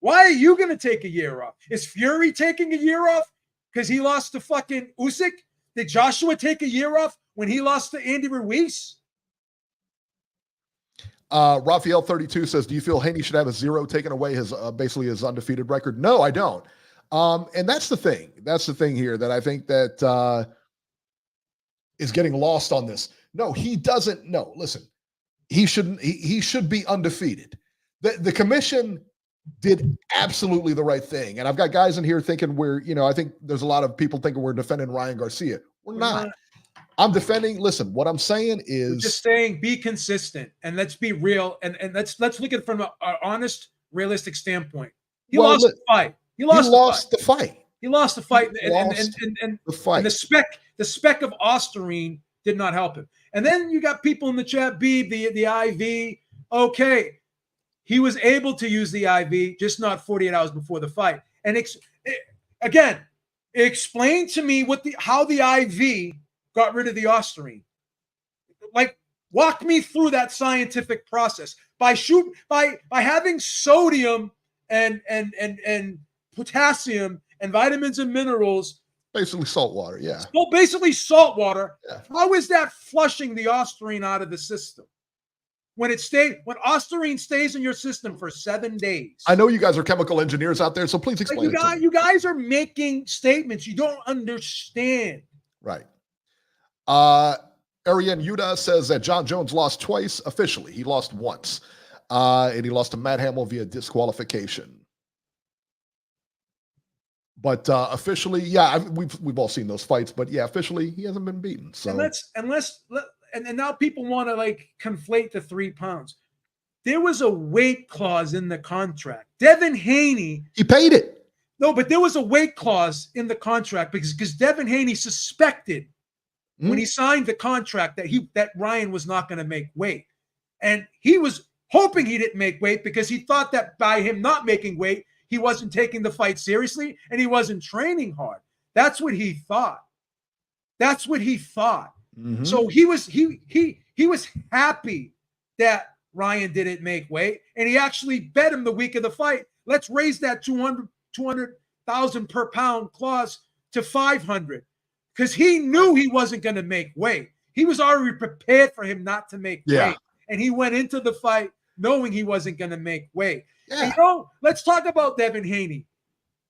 Speaker 4: Why are you going to take a year off? Is Fury taking a year off because he lost to fucking Usyk? Did Joshua take a year off when he lost to Andy Ruiz?
Speaker 3: Raphael 32 says, do you feel Haney should have a 0 taken away his basically his undefeated record? No, I don't. And that's the thing. That's the thing here that I think that is getting lost on this. No, he doesn't. No, listen, he shouldn't. He should be undefeated. The commission did absolutely the right thing. And I've got guys in here thinking I think there's a lot of people thinking we're defending Ryan Garcia. We're not. I'm defending. Listen, what I'm saying is
Speaker 4: we're just saying be consistent and let's be real and let's look at it from an honest, realistic standpoint. He lost the fight. He lost the fight. He lost the fight. And the spec of Osterine did not help him. And then you got people in the chat, the IV. Okay. He was able to use the IV, just not 48 hours before the fight. And explain to me how the IV got rid of the Osterine. Like, walk me through that scientific process by having sodium and potassium and vitamins and minerals.
Speaker 3: Basically salt water, yeah.
Speaker 4: Well, basically salt water.
Speaker 3: Yeah.
Speaker 4: How is that flushing the Osterine out of the system? When Osterine stays in your system for 7 days.
Speaker 3: I know you guys are chemical engineers out there, so please explain it.
Speaker 4: You guys are making statements you don't understand.
Speaker 3: Right. Ariane Yuda says that John Jones lost twice officially. He lost once. And he lost to Matt Hamill via disqualification. But officially, yeah, we've all seen those fights. But yeah, officially, he hasn't been beaten. So
Speaker 4: and now people want to like conflate the 3 pounds. There was a weight clause in the contract. Devin Haney,
Speaker 3: he paid it.
Speaker 4: No, but there was a weight clause in the contract because Devin Haney suspected when he signed the contract that Ryan was not going to make weight, and he was hoping he didn't make weight because he thought that by him not making weight, he wasn't taking the fight seriously and he wasn't training hard. That's what he thought. Mm-hmm. So he was happy that Ryan didn't make weight, and he actually bet him the week of the fight. Let's raise that 200,000 per pound clause to 500 because he knew he wasn't going to make weight. He was already prepared for him not to make weight, and he went into the fight knowing he wasn't going to make weight. Yeah. And, let's talk about Devin Haney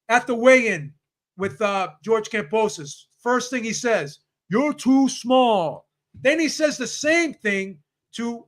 Speaker 4: at the weigh-in with George Kambosos. First thing he says, "You're too small." Then he says the same thing to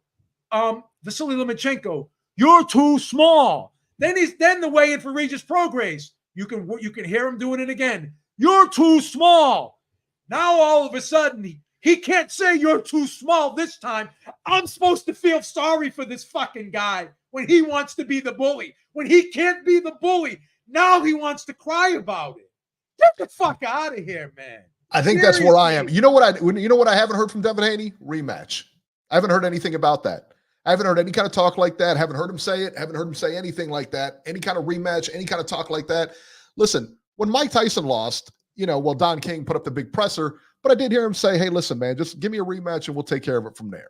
Speaker 4: Vasily Lomachenko. "You're too small." Then the weigh-in for Regis Prograis. You can hear him doing it again. "You're too small." Now all of a sudden he can't say "you're too small" this time. I'm supposed to feel sorry for this fucking guy when he wants to be the bully. When he can't be the bully, now he wants to cry about it. Get the fuck out of here, man.
Speaker 3: I think Seriously. That's where I am. You know what I haven't heard from Devin Haney? Rematch. I haven't heard anything about that. I haven't heard any kind of talk like that. Haven't heard him say it. Haven't heard him say anything like that. Any kind of rematch, any kind of talk like that. Listen, when Mike Tyson lost, Don King put up the big presser, but I did hear him say, "Hey, listen, man, just give me a rematch and we'll take care of it from there."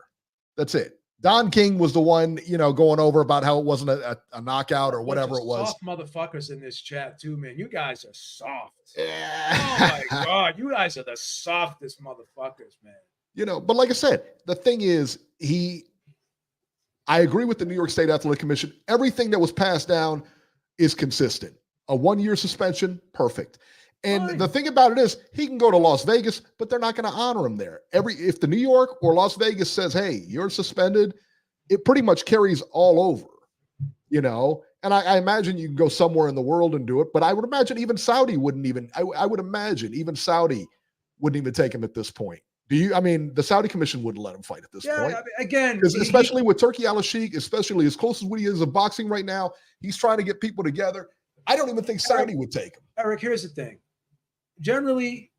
Speaker 3: That's it. Don King was the one, going over about how it wasn't a knockout or whatever it was.
Speaker 4: Soft motherfuckers in this chat too, man. You guys are soft. Yeah. Oh my God, you guys are the softest motherfuckers, man.
Speaker 3: But like I said, the thing is, I agree with the New York State Athletic Commission. Everything that was passed down is consistent. A 1-year suspension, perfect. And the thing about it is, he can go to Las Vegas, but they're not going to honor him there. If the New York or Las Vegas says, "Hey, you're suspended," it pretty much carries all over, And I imagine you can go somewhere in the world and do it, but I would imagine even Saudi wouldn't even. I would imagine even Saudi wouldn't even take him at this point. The Saudi Commission wouldn't let him fight at this point.
Speaker 4: Again,
Speaker 3: especially with Turki Al-Sheikh, especially as close as he is of boxing right now, he's trying to get people together. I don't even think Saudi would take him.
Speaker 4: Eric, here's the thing. Generally,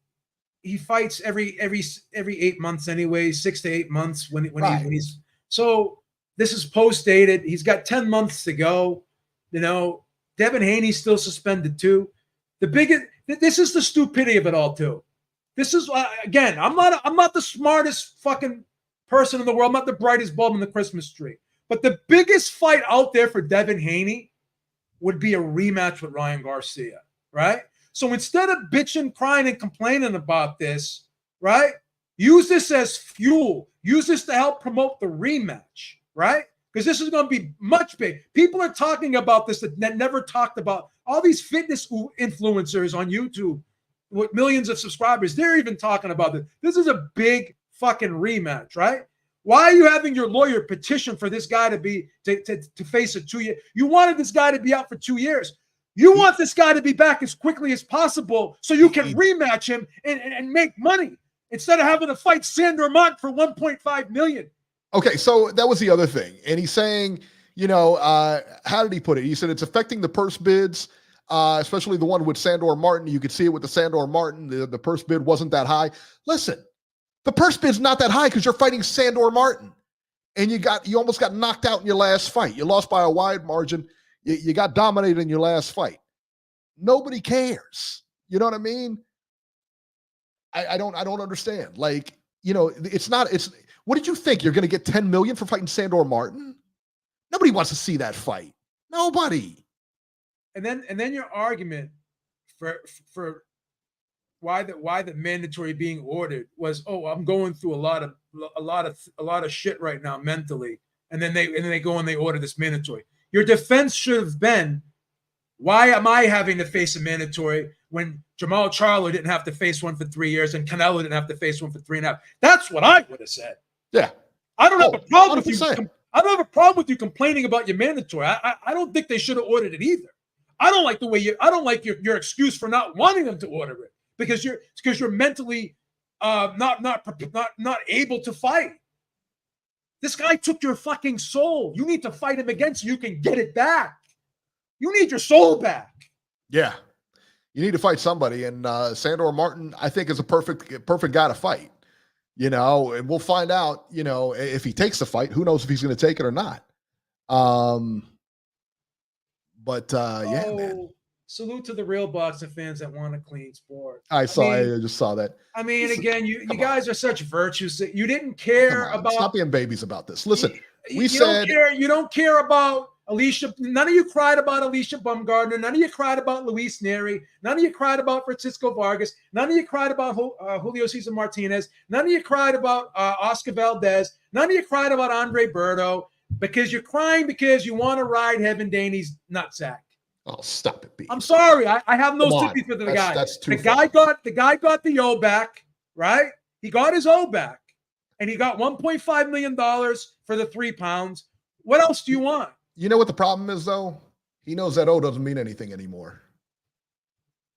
Speaker 4: he fights every 8 months anyway, 6 to 8 months when he's so this is post dated. He's got 10 months to go. You know, Devin Haney's still suspended too. This is the stupidity of it all too. This is again, I'm not the smartest fucking person in the world. I'm not the brightest bulb in the Christmas tree. But the biggest fight out there for Devin Haney would be a rematch with Ryan Garcia, right? So instead of bitching, crying, and complaining about this, right? Use this as fuel. Use this to help promote the rematch, right? Because this is going to be much big. People are talking about this that never talked about. All these fitness influencers on YouTube with millions of subscribers, they're even talking about this. This is a big fucking rematch, right? Why are you having your lawyer petition for this guy to face a 2 year? You wanted this guy to be out for 2 years. You want this guy to be back as quickly as possible so you can rematch him and make money instead of having to fight Sandor Mont for $1.5 million.
Speaker 3: Okay, so that was the other thing. And he's saying, you know, how did he put it? He said it's affecting the purse bids, especially the one with Sandor Martin. You could see it with the Sandor Martin. The purse bid wasn't that high. Listen, the purse bid's not that high because you're fighting Sandor Martin. And you almost got knocked out in your last fight. You lost by a wide margin. You got dominated in your last fight. Nobody cares. You know what I mean? I don't understand. Like, you know, what did you think? You're going to get 10 million for fighting Sandor Martin? Nobody wants to see that fight. Nobody.
Speaker 4: And then your argument for why the mandatory being ordered was, oh, I'm going through a lot of shit right now mentally. And then they go and they order this mandatory. Your defense should have been, why am I having to face a mandatory when Jamal Charlo didn't have to face one for 3 years and Canelo didn't have to face one for 3.5? That's what I would have said.
Speaker 3: Yeah.
Speaker 4: I don't have a problem
Speaker 3: 100%.
Speaker 4: with you. I don't have a problem with you complaining about your mandatory. I don't think they should have ordered it either. I don't like your excuse for not wanting them to order it because you're mentally not able to fight. This guy took your fucking soul. You need to fight him again so you can get it back. You need your soul back.
Speaker 3: Yeah. You need to fight somebody. And Sandor Martin, I think, is a perfect guy to fight. You know, and we'll find out, you know, if he takes the fight. Who knows if he's going to take it or not. Yeah, man.
Speaker 4: Salute to the real boxing fans that want a clean sport.
Speaker 3: I just saw that.
Speaker 4: I mean, again, you guys are such virtues that you didn't care about.
Speaker 3: Stop being babies about this. Listen, you
Speaker 4: don't care about Alicia. None of you cried about Alicia Bumgardner. None of you cried about Luis Neri. None of you cried about Francisco Vargas. None of you cried about Julio Cesar Martinez. None of you cried about Oscar Valdez. None of you cried about Andre Berto because you're crying because you want to ride Devin Haney's nutsack.
Speaker 3: Oh, stop it, B.
Speaker 4: I'm sorry. I have no sympathy for the guy.
Speaker 3: That's too
Speaker 4: the guy got the O back, right? He got his O back, and he got $1.5 million for the 3 pounds. What else do you want?
Speaker 3: You know what the problem is, though? He knows that O doesn't mean anything anymore.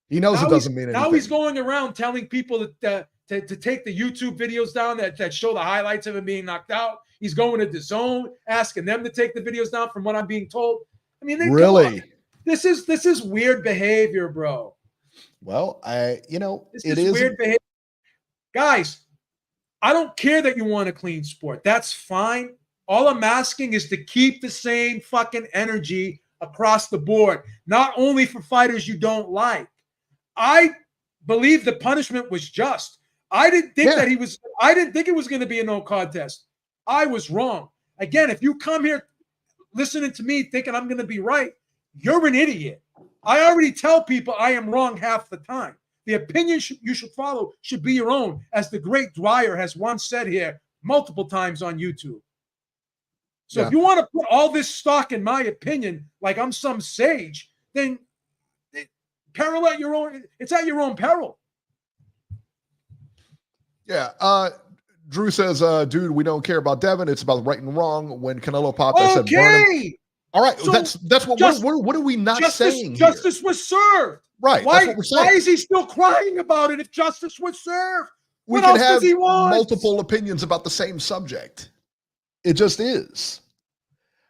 Speaker 3: He knows it doesn't mean anything.
Speaker 4: Now he's going around telling people that to take the YouTube videos down that show the highlights of him being knocked out. He's going to DAZN, asking them to take the videos down. From what I'm being told, I mean,
Speaker 3: really.
Speaker 4: This is weird behavior, bro.
Speaker 3: Well, it
Speaker 4: is weird behavior. Guys, I don't care that you want a clean sport. That's fine. All I'm asking is to keep the same fucking energy across the board, not only for fighters you don't like. I believe the punishment was just. I didn't think it was going to be a no contest. I was wrong. Again, if you come here listening to me thinking I'm going to be right, you're an idiot. I already tell people I am wrong half the time. The opinion you should follow should be your own, as the great Dwyer has once said here multiple times on YouTube. So if you want to put all this stock in my opinion, like I'm some sage, then peril at your own. It's at your own peril.
Speaker 3: Yeah. Drew says, dude, we don't care about Devin. It's about right and wrong. When Canelo popped, I said, burn him. All right, so that's what what are we not saying here?
Speaker 4: Justice was served.
Speaker 3: Right.
Speaker 4: Why,
Speaker 3: that's what we're saying.
Speaker 4: Why is he still crying about it if justice was served?
Speaker 3: We can have multiple opinions about the same subject. It just is.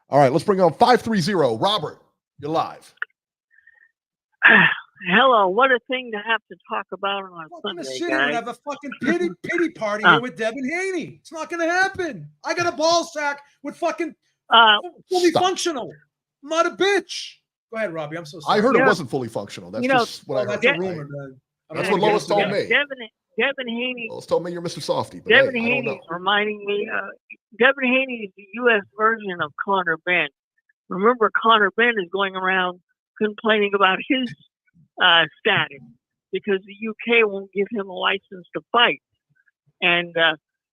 Speaker 3: All right, let's bring on 530. Robert, you're live.
Speaker 5: Hello, what a thing to have to talk about on
Speaker 4: I'm going to
Speaker 5: Sunday,
Speaker 4: sit here and
Speaker 5: guys.
Speaker 4: have a fucking pity party here with Devin Haney. It's not going to happen. I got a ball sack with fucking fully functional. I'm not a bitch. Go ahead, Robbie. I'm so sorry.
Speaker 3: I heard it wasn't fully functional. That's just what I heard.
Speaker 4: That's a rumor, man.
Speaker 3: That's what Lois told me.
Speaker 5: Devin Haney.
Speaker 3: Lois told me you're Mr. Softy. But
Speaker 5: Devin
Speaker 3: hey,
Speaker 5: Haney is reminding me. Devin Haney is the U.S. version of Conor Benn. Remember, Conor Benn is going around complaining about his status because the UK won't give him a license to fight. And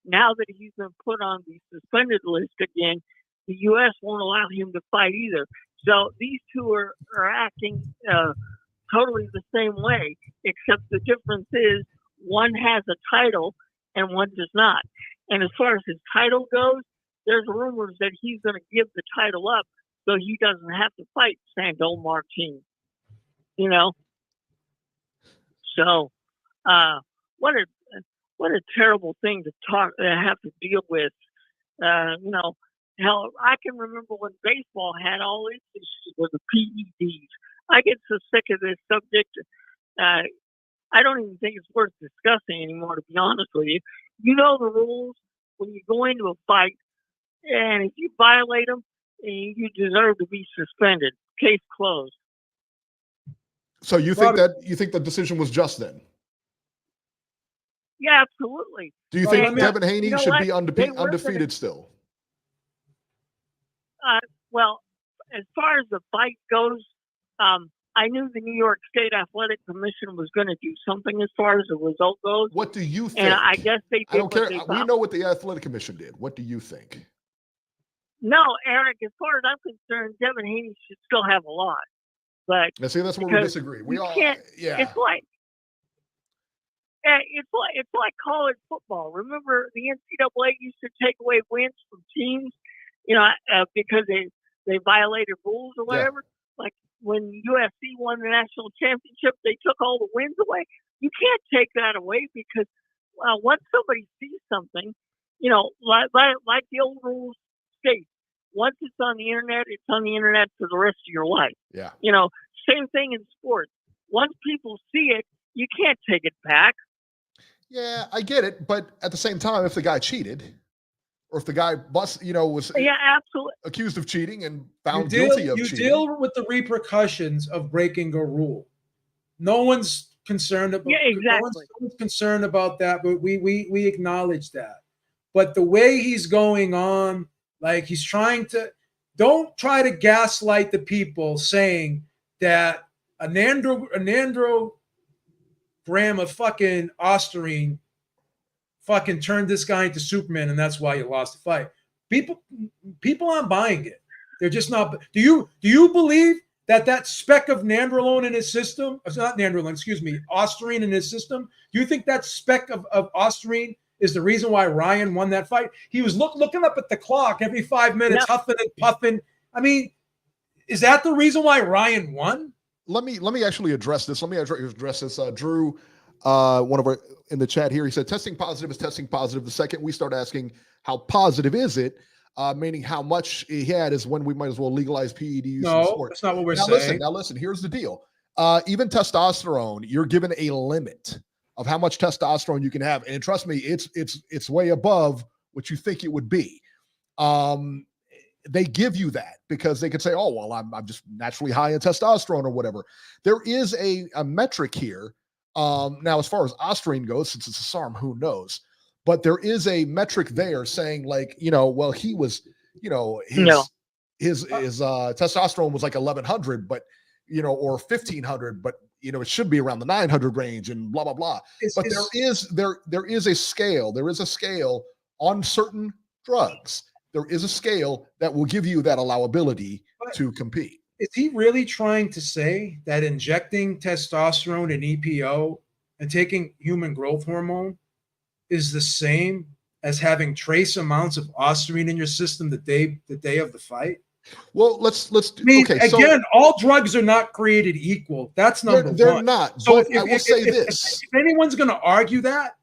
Speaker 5: now that he's been put on the suspended list again, the U.S. won't allow him to fight either. So these two are acting totally the same way, except the difference is one has a title and one does not. And as far as his title goes, there's rumors that he's going to give the title up so he doesn't have to fight Sandor Martin. You know? So what a terrible thing to have to deal with. You know, hell, I can remember when baseball had all its issues with the PEDs. I get so sick of this subject. I don't even think it's worth discussing anymore, to be honest with you. You know the rules when you go into a fight, and if you violate them, you deserve to be suspended. Case closed.
Speaker 3: So you think the decision was just then?
Speaker 5: Yeah, absolutely.
Speaker 3: Do you think Devin Haney should be undefeated still?
Speaker 5: Well, as far as the fight goes, I knew the New York State Athletic Commission was going to do something as far as the result goes.
Speaker 3: What do you think?
Speaker 5: And I guess they did.
Speaker 3: I don't care. We know what the Athletic Commission did. What do you think?
Speaker 5: No, Eric, as far as I'm concerned, Devin Haney should still have a lot. But
Speaker 3: now, see, that's where we disagree. We all, yeah.
Speaker 5: It's like college football. Remember, the NCAA used to take away wins from teams, you know, because they violated rules or whatever. Yeah. Like when USC won the national championship, they took all the wins away. You can't take that away because once somebody sees something, you know, like the old rules state, once it's on the internet, it's on the internet for the rest of your life.
Speaker 3: Yeah.
Speaker 5: You know, same thing in sports. Once people see it, you can't take it back.
Speaker 3: Yeah, I get it, but at the same time, if the guy cheated, or if the guy was absolutely accused of cheating and found guilty of cheating,
Speaker 4: you deal with the repercussions of breaking a rule. No one's concerned about.
Speaker 5: Yeah, exactly.
Speaker 4: No one's concerned about that, but we acknowledge that. But the way he's going on, like he's trying to, don't try to gaslight the people saying that a nandrogram of fucking Osterine fucking turned this guy into Superman, and that's why you lost the fight. People aren't buying it. They're just not. Do you believe that speck of nandrolone in his system, it's not nandrolone, excuse me, Osterine in his system? Do you think that speck of Osterine is the reason why Ryan won that fight? He was looking up at the clock every 5 minutes, huffing and puffing. I mean, is that the reason why Ryan won?
Speaker 3: Let me actually address this. Drew, one of our in the chat here, he said testing positive is testing positive. The second we start asking how positive is it, meaning how much he had, is when we might as well legalize PED use in sport.
Speaker 4: That's not what we're saying.
Speaker 3: Now listen, here's the deal. Even testosterone, you're given a limit of how much testosterone you can have. And trust me, it's way above what you think it would be. They give you that because they could say, oh, well, I'm just naturally high in testosterone or whatever. There is a metric here. Now, as far as Osterine goes, since it's a SARM, who knows? But there is a metric there saying, like, you know, well, he was, you know, his testosterone was like 1100, but, you know, or 1500, but, you know, it should be around the 900 range and blah, blah, blah. But there is a scale. There is a scale on certain drugs. There is a scale that will give you that allowability to compete.
Speaker 4: Is he really trying to say that injecting testosterone and EPO and taking human growth hormone is the same as having trace amounts of Osterine in your system the day of the fight?
Speaker 3: Well, let's
Speaker 4: all drugs are not created equal. That's number one.
Speaker 3: They're not.
Speaker 4: So
Speaker 3: I will say this.
Speaker 4: If anyone's going to argue that,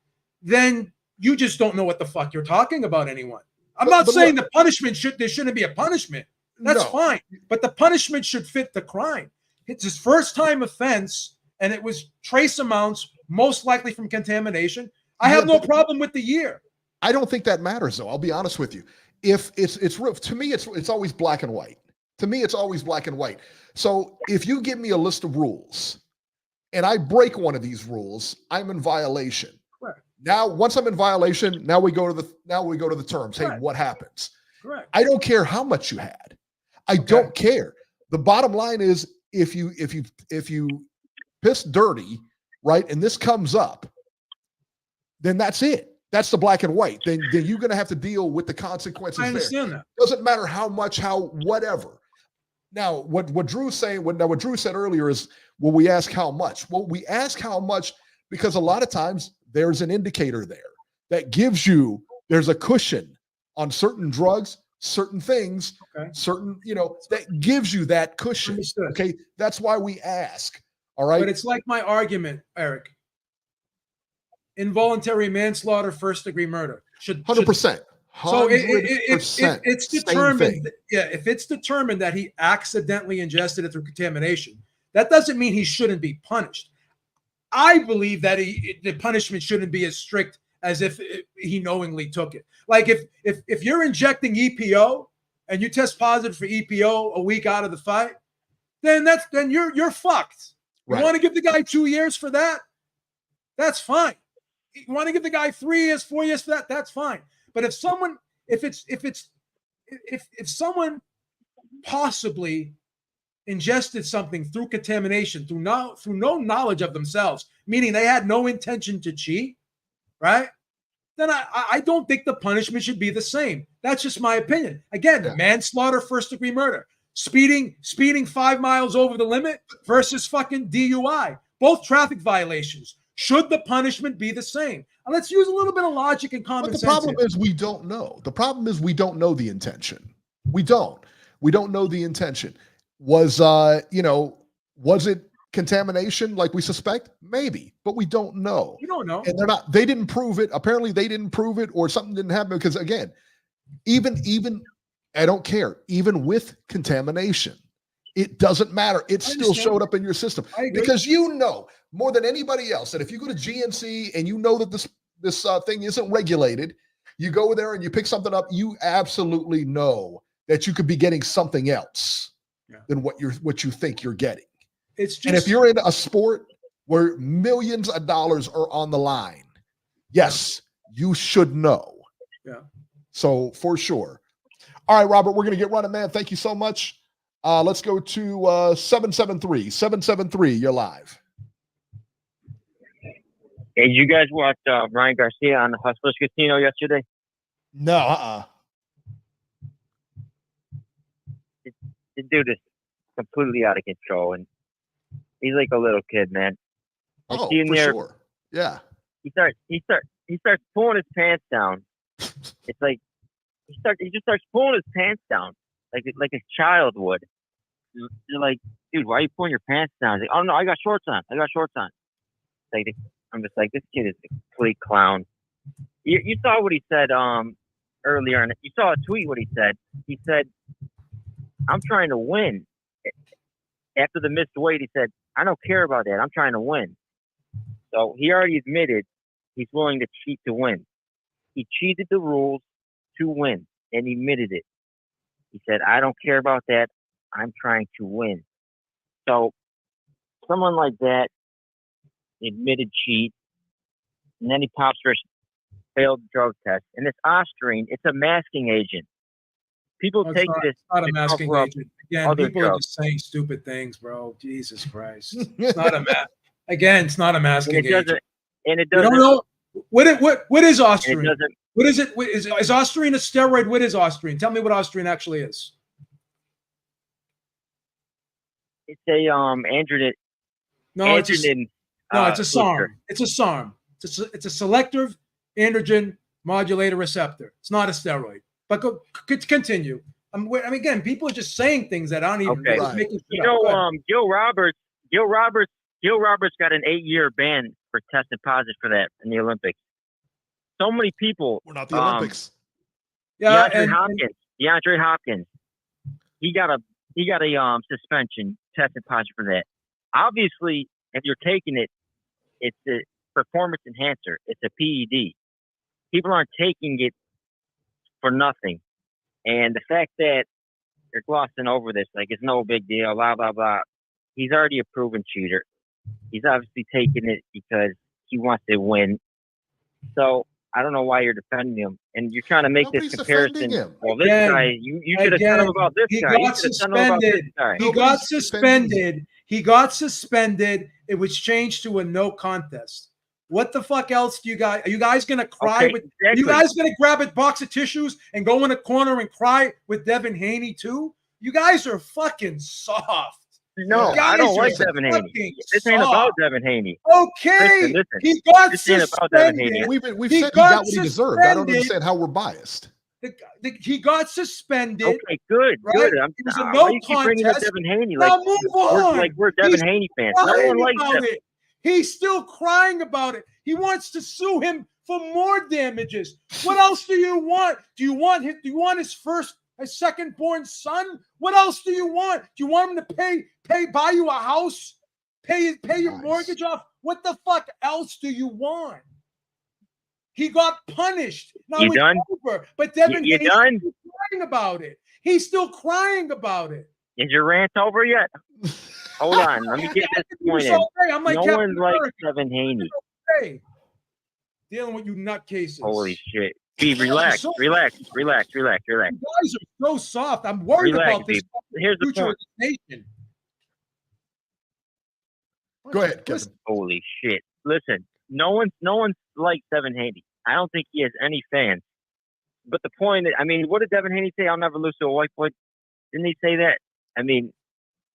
Speaker 4: then you just don't know what the fuck you're talking about, anyone. I'm not saying the punishment there shouldn't be a punishment. That's fine. But the punishment should fit the crime. It's his first time offense, and it was trace amounts, most likely from contamination, I have no problem with the year.
Speaker 3: I don't think that matters, though. I'll be honest with you. If it's real, to me, it's always black and white. To me, it's always black and white. So if you give me a list of rules and I break one of these rules, I'm in violation.
Speaker 4: Correct.
Speaker 3: Now, once I'm in violation, now we go to the terms. Correct. Hey, what happens?
Speaker 4: Correct.
Speaker 3: I don't care how much you had. I don't care. The bottom line is if you piss dirty, right, and this comes up, then that's it. That's the black and white. Then you're going to have to deal with the consequences.
Speaker 4: I understand that.
Speaker 3: Doesn't matter how much, whatever. Now, what Drew's saying, what Drew said earlier is, well, we ask how much. Well, we ask how much because a lot of times there's an indicator there that gives you, there's a cushion on certain drugs, certain things, certain, that gives you that cushion.
Speaker 4: Understood.
Speaker 3: Okay. That's why we ask. All right.
Speaker 4: But it's like my argument, Eric. Involuntary manslaughter, first-degree murder.
Speaker 3: 100%.
Speaker 4: So if it's determined, if it's determined that he accidentally ingested it through contamination, that doesn't mean he shouldn't be punished. I believe that the punishment shouldn't be as strict as if he knowingly took it. Like if you're injecting EPO and you test positive for EPO a week out of the fight, then you're fucked. You want to give the guy 2 years for that? That's fine. You want to give the guy 3 years, 4 years for that? That's fine. But if someone possibly ingested something through contamination, through no knowledge of themselves, meaning they had no intention to cheat, right? Then I don't think the punishment should be the same. That's just my opinion. Again, manslaughter, first-degree murder, speeding 5 miles over the limit versus fucking DUI, both traffic violations. Should the punishment be the same? And let's use a little bit of logic and common sense.
Speaker 3: But the problem is we don't know. The problem is we don't know the intention. We don't know the intention. Was it contamination like we suspect? Maybe, but we don't know.
Speaker 4: You don't know.
Speaker 3: And they didn't prove it. Apparently they didn't prove it, or something didn't happen because, again, even I don't care. Even with contamination, it doesn't matter. It still showed up in your system because more than anybody else that if you go to GNC and you know that this thing isn't regulated, you go there and you pick something up, you absolutely know that you could be getting something else than what you think you're getting.
Speaker 4: It's just,
Speaker 3: and if you're in a sport where millions of dollars are on the line, yes, you should know.
Speaker 4: Yeah.
Speaker 3: So for sure. All right, Robert, we're going to get running, man. Thank you so much. Let's go to 773. 773, you're live.
Speaker 6: Hey, did you guys watch Ryan Garcia on the Hustlers Casino yesterday?
Speaker 3: No,
Speaker 6: The dude is completely out of control, and he's like a little kid, man.
Speaker 3: Oh, for sure. Yeah.
Speaker 6: He starts pulling his pants down. It's like he just starts pulling his pants down like a child would. You're like, dude, why are you pulling your pants down? He's like, oh no, I got shorts on. Like, I'm just like, this kid is a complete clown. You saw what he said earlier, and you saw a tweet what he said. He said, I'm trying to win. After the missed weight, he said, I don't care about that. I'm trying to win. So he already admitted he's willing to cheat to win. He cheated the rules to win, and he admitted it. He said, I don't care about that. I'm trying to win. So someone like that, admitted cheat, and then he pops for a failed drug test. And this Osterine, it's a masking agent. People take this.
Speaker 4: It's not a masking agent. Again, people are just saying stupid things, bro. Jesus Christ. It's not a Again, it's not a masking agent.
Speaker 6: And it doesn't.
Speaker 4: You don't know what is Osterine? What is it? Is Osterine a steroid? What is Osterine? Tell me what Osterine actually is.
Speaker 6: It's a androgen.
Speaker 4: No, it's a SARM. It's a SARM. It's a selective androgen modulator receptor. It's not a steroid. But continue. Again, people are just saying things that aren't even making.
Speaker 6: Gil Roberts got an 8-year ban for testing positive for that in the Olympics. So many people.
Speaker 3: We're not the Olympics.
Speaker 6: DeAndre Hopkins. He got a suspension testing positive for that. Obviously, if you're taking it, it's a performance enhancer. It's a PED. People aren't taking it for nothing. And the fact that you're glossing over this, like it's no big deal, blah, blah, blah. He's already a proven cheater. He's obviously taking it because he wants to win. So I don't know why you're defending him. And you're trying to make
Speaker 3: Nobody's
Speaker 6: this comparison.
Speaker 3: defending him.
Speaker 6: Well, this guy, you should have said him about this
Speaker 4: He
Speaker 6: guy. You
Speaker 4: got
Speaker 6: should have said him about this
Speaker 4: suspended.
Speaker 6: guy.
Speaker 4: He got
Speaker 3: Nobody's defending
Speaker 4: suspended. He got suspended. It was changed to a no contest. What the fuck else do you guys? Are you guys gonna cry
Speaker 6: Okay,
Speaker 4: with?
Speaker 6: exactly.
Speaker 4: Are you guys gonna grab a box of tissues and go in a corner and cry with Devin Haney too? You guys are fucking soft.
Speaker 6: No,
Speaker 4: You
Speaker 6: I don't
Speaker 4: guys
Speaker 6: like
Speaker 4: are
Speaker 6: Devin Haney.
Speaker 4: fucking
Speaker 6: This ain't
Speaker 4: soft.
Speaker 6: about Devin Haney.
Speaker 4: Okay,
Speaker 6: Listen.
Speaker 4: he got
Speaker 6: This ain't about Devin
Speaker 4: suspended.
Speaker 6: Haney.
Speaker 3: We've
Speaker 4: He
Speaker 3: said he got
Speaker 4: got
Speaker 3: what he deserved. I don't
Speaker 4: suspended.
Speaker 3: understand how we're biased.
Speaker 4: He got suspended.
Speaker 6: Okay, good.
Speaker 4: Right?
Speaker 6: I'm,
Speaker 4: It was a
Speaker 6: why
Speaker 4: no
Speaker 6: do you keep bringing up
Speaker 4: contest.
Speaker 6: Devin Haney
Speaker 4: Now
Speaker 6: like
Speaker 4: move on.
Speaker 6: we're Devin
Speaker 4: He's
Speaker 6: Haney fans. No
Speaker 4: crying
Speaker 6: one likes
Speaker 4: about
Speaker 6: Devin.
Speaker 4: it. He's still crying about it. He wants to sue him for more damages. What else do you want? Do you want his second born son? What else do you want? Do you want him to buy you a house? Pay your
Speaker 3: Nice.
Speaker 4: mortgage off? What the fuck else do you want? He got punished. Now
Speaker 6: You
Speaker 4: it's
Speaker 6: done?
Speaker 4: over. But Devin
Speaker 6: You
Speaker 4: Haney's
Speaker 6: done?
Speaker 4: still crying about it. He's still crying about it.
Speaker 6: Is your rant over yet? Hold on. Let me get this point in.
Speaker 4: I'm like
Speaker 6: No
Speaker 4: Captain
Speaker 6: one likes
Speaker 4: America.
Speaker 6: Devin Haney.
Speaker 4: Hey, dealing with you nutcases.
Speaker 6: Holy shit. B, relax. You
Speaker 4: You guys are so soft. I'm worried
Speaker 6: Relax,
Speaker 4: about this
Speaker 6: Here's the
Speaker 4: future
Speaker 6: point.
Speaker 4: of this nation.
Speaker 3: Go ahead, Kevin.
Speaker 4: Listen,
Speaker 6: Holy shit. Listen, no one's like Devin Haney. I don't think he has any fans. But the point is, I mean, what did Devin Haney say? I'll never lose to a white boy. Didn't he say that? I mean,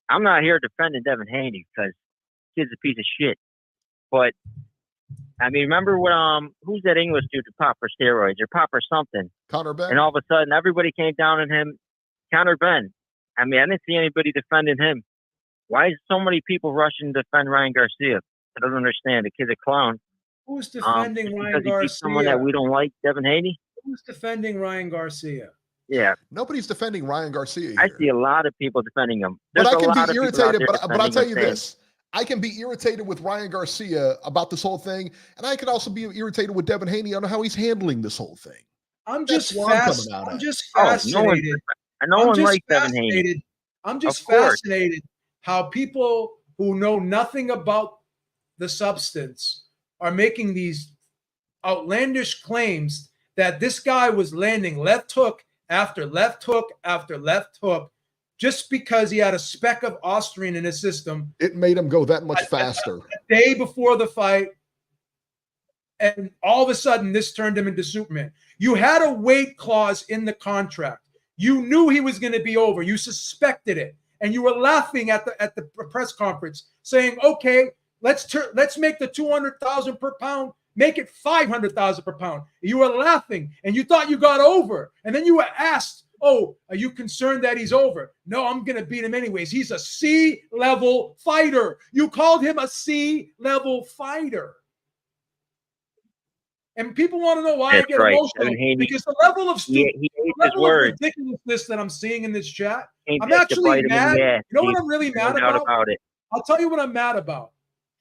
Speaker 6: I'm not here defending Devin Haney because kid's a piece of shit. But I mean, remember when who's that English dude to pop for steroids or pop or something?
Speaker 3: Connor Ben.
Speaker 6: And all of a sudden everybody came down on him. Connor Ben. I mean, I didn't see anybody defending him. Why is so many people rushing to defend Ryan Garcia? I don't understand. The kid's a clown.
Speaker 4: who's defending Ryan
Speaker 6: Because he beat someone that
Speaker 4: Garcia?
Speaker 6: we don't like, Devin Haney?
Speaker 4: Who's defending Ryan Garcia?
Speaker 6: Yeah.
Speaker 3: Nobody's defending Ryan Garcia here.
Speaker 6: I see a lot of people defending him.
Speaker 3: But
Speaker 6: There's
Speaker 3: I
Speaker 6: a
Speaker 3: can
Speaker 6: lot
Speaker 3: be
Speaker 6: of people out
Speaker 3: irritated.
Speaker 6: there
Speaker 3: But I'll
Speaker 6: defending
Speaker 3: tell
Speaker 6: him
Speaker 3: you
Speaker 6: saying,
Speaker 3: this: I can be irritated with Ryan Garcia about this whole thing, and I can also be irritated with Devin Haney on how he's handling this whole thing.
Speaker 4: I'm
Speaker 3: That's
Speaker 4: just
Speaker 3: where I'm
Speaker 4: fast.
Speaker 3: coming out
Speaker 4: I'm
Speaker 3: at.
Speaker 4: just
Speaker 6: Oh,
Speaker 4: fascinated.
Speaker 6: no
Speaker 4: I'm
Speaker 6: one
Speaker 4: just
Speaker 6: likes Devin Haney.
Speaker 4: fascinated. I'm just
Speaker 6: Of course.
Speaker 4: fascinated how people who know nothing about the substance are making these outlandish claims that this guy was landing left hook after left hook after left hook just because he had a speck of Austrian in his system
Speaker 3: It made him go that much faster.
Speaker 4: the day before the fight. And all of a sudden, this turned him into Superman. You had a weight clause in the contract. You knew he was going to be over. You suspected it, and you were laughing at the press conference, saying, "Okay, let's make the 200,000 per pound, make it 500,000 per pound." You were laughing, and you thought you got over, and then you were asked, "Oh, are you concerned that he's over?" "No, I'm going to beat him anyways. He's a C-level fighter." You called him a C-level fighter. And people want to know why
Speaker 6: That's
Speaker 4: I get
Speaker 6: right.
Speaker 4: emotional
Speaker 6: Devin Haney,
Speaker 4: because the level of
Speaker 6: he ate his words.
Speaker 4: ridiculousness that I'm seeing in this chat,
Speaker 6: Came
Speaker 4: I'm
Speaker 6: back to
Speaker 4: actually
Speaker 6: bite him in
Speaker 4: mad.
Speaker 6: the ass.
Speaker 4: You know what I'm really
Speaker 6: No
Speaker 4: mad
Speaker 6: doubt
Speaker 4: about?
Speaker 6: about it.
Speaker 4: I'll tell you what I'm mad about.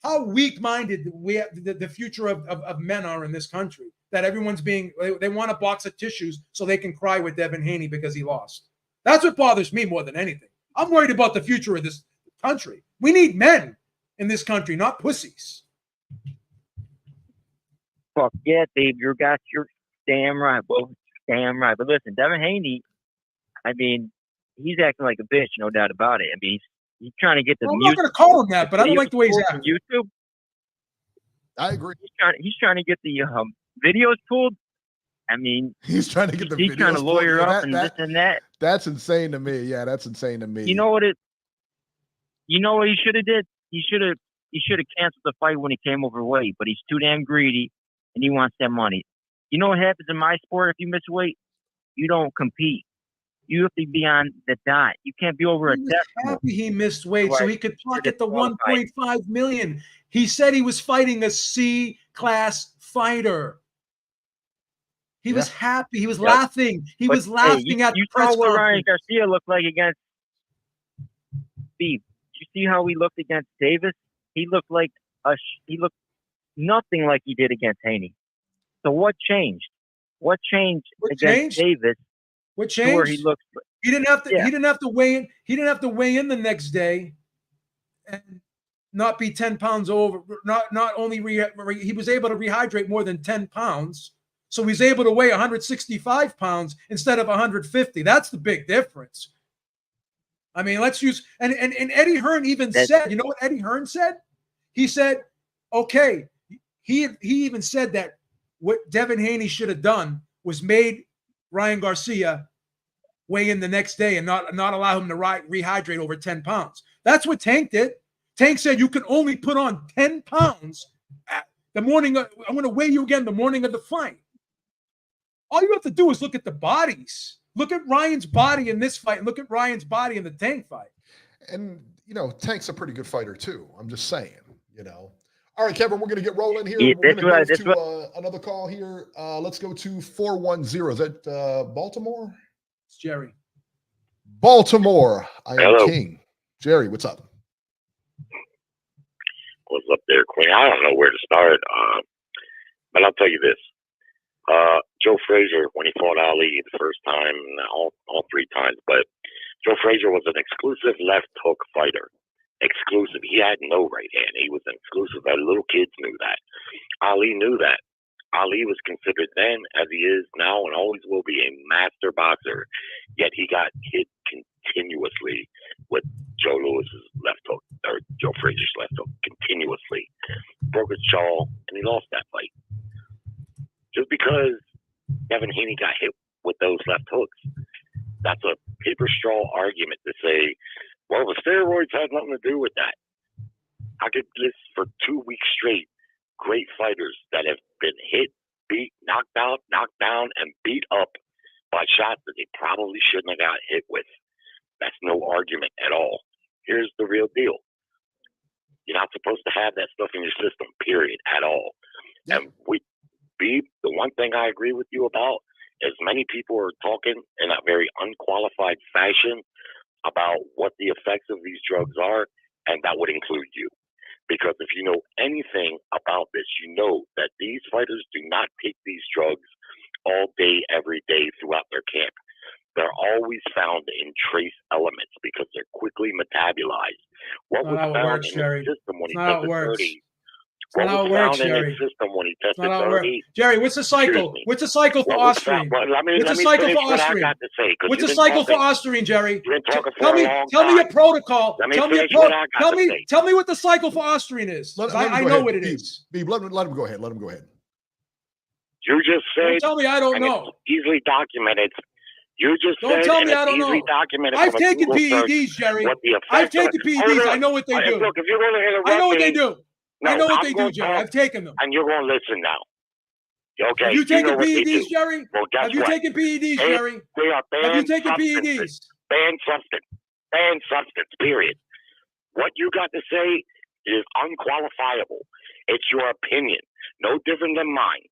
Speaker 4: How weak-minded the future of men are in this country. That everyone's they want a box of tissues so they can cry with Devin Haney because he lost. That's what bothers me more than anything. I'm worried about the future of this country. We need men in this country, not pussies.
Speaker 6: Fuck yeah, Dave, you're damn right. Well, damn right. But listen, Devin Haney, I mean, he's acting like a bitch, no doubt about it. I mean, he's trying to get the
Speaker 4: Well, I'm not going to call him that, but I don't like the way he's
Speaker 6: from
Speaker 4: acting.
Speaker 6: YouTube.
Speaker 3: I agree.
Speaker 6: He's trying to get the videos pulled. I mean,
Speaker 3: He's trying to get the
Speaker 6: he's
Speaker 3: videos
Speaker 6: trying to lawyer
Speaker 3: pulled.
Speaker 6: up and this and that.
Speaker 3: That's insane to me. Yeah, that's insane to me.
Speaker 6: You know what he should have did? He should have canceled the fight when he came overweight, but he's too damn greedy and he wants that money. You know what happens in my sport if you miss weight? You don't compete. You have to be on the dot. You can't be over a
Speaker 4: He was
Speaker 6: decimal.
Speaker 4: happy he missed weight so
Speaker 6: Right.
Speaker 4: he could pocket
Speaker 6: Get
Speaker 4: the
Speaker 6: qualified.
Speaker 4: 1.5 million. He said he was fighting a C-class fighter. He was happy. He was
Speaker 6: Yep.
Speaker 4: laughing. He
Speaker 6: But,
Speaker 4: was laughing at the
Speaker 6: you
Speaker 4: press
Speaker 6: saw what Ryan
Speaker 4: conference.
Speaker 6: Garcia looked like against Steve. Did you see how he looked against Davis? he looked like he looked nothing like he did against Haney. So what changed? What changed against Davis?
Speaker 4: What
Speaker 6: to where
Speaker 4: changed?
Speaker 6: he looked.
Speaker 4: He didn't have to.
Speaker 6: Yeah.
Speaker 4: He didn't have to weigh in. He didn't have to weigh in the next day, and not be 10 pounds over. Not only he was able to rehydrate more than 10 pounds, so he's able to weigh 165 pounds instead of 150. That's the big difference. I mean, let's use and Eddie Hearn even said. You know what Eddie Hearn said? He said, okay. He even said that what Devin Haney should have done was made Ryan Garcia weigh in the next day and not allow him to rehydrate over 10 pounds. That's what Tank did. Tank said you can only put on 10 pounds at the morning. I'm going to weigh you again the morning of the fight. All you have to do is look at the bodies. Look at Ryan's body in this fight and look at Ryan's body in the Tank fight.
Speaker 3: And, Tank's a pretty good fighter too. I'm just saying, All right, Kevin, we're going to get rolling here.
Speaker 6: Yeah,
Speaker 3: we're going to move to another call here. Let's go to 410. Is that Baltimore?
Speaker 4: It's Jerry.
Speaker 3: Baltimore. I am
Speaker 7: Hello.
Speaker 3: King. Jerry, what's up?
Speaker 7: What's up there, Queen? I don't know where to start, but I'll tell you this. Joe Frazier, when he fought Ali the first time, all three times, but Joe Frazier was an exclusive left hook fighter. Exclusive. He had no right hand. He was an exclusive. Little kids knew that. Ali knew that. Ali was considered then, as he is now, and always will be, a master boxer. Yet he got hit continuously with Joe Lewis's left hook, or Joe Frazier's left hook, continuously. Broke his jaw, and he lost that fight. Just because Devin Haney got hit with those left hooks, that's a paper straw argument to say, well, the steroids had nothing to do with that. I could list for 2 weeks straight great fighters that have been hit, beat, knocked out, knocked down, and beat up by shots that they probably shouldn't have got hit with. That's no argument at all. Here's the real deal. You're not supposed to have that stuff in your system, period, at all. Yeah. And the one thing I agree with you about is many people are talking in a very unqualified fashion about what the effects of these drugs are, and that would include you. Because if you know anything about this, you know that these fighters do not take these drugs all day, every day throughout their camp. They're always found in trace elements because they're quickly metabolized. What was found in his system when he tested 30? What was found in his system when he tested 30?
Speaker 4: Jerry, what's the cycle? What's the cycle for Austrian? What's the cycle for Austrian? What's the cycle for Austrian, Jerry? Tell me your protocol. Tell me what the cycle for Austrian is. I know what it is.
Speaker 3: Beeb, let him go ahead. Let him go ahead.
Speaker 7: You just said.
Speaker 4: Don't tell me I don't know.
Speaker 7: Easily documented. You just
Speaker 4: don't
Speaker 7: said,
Speaker 4: tell me I don't know. I've taken PEDs, Jerry. I've taken PEDs. I know what they do.
Speaker 7: Look, if you're going to interrupt
Speaker 4: I know what they do.
Speaker 7: No,
Speaker 4: I know what they do, Jerry. I've taken them.
Speaker 7: And you're going to listen now. Okay.
Speaker 4: Have you taken PEDs, Jerry?
Speaker 7: Well, guess
Speaker 4: Have you taken PEDs, Jerry?
Speaker 7: They are banned.
Speaker 4: Have you taken PEDs?
Speaker 7: Banned substance. Banned substance, period. What you got to say is unqualifiable. It's your opinion. No different than mine.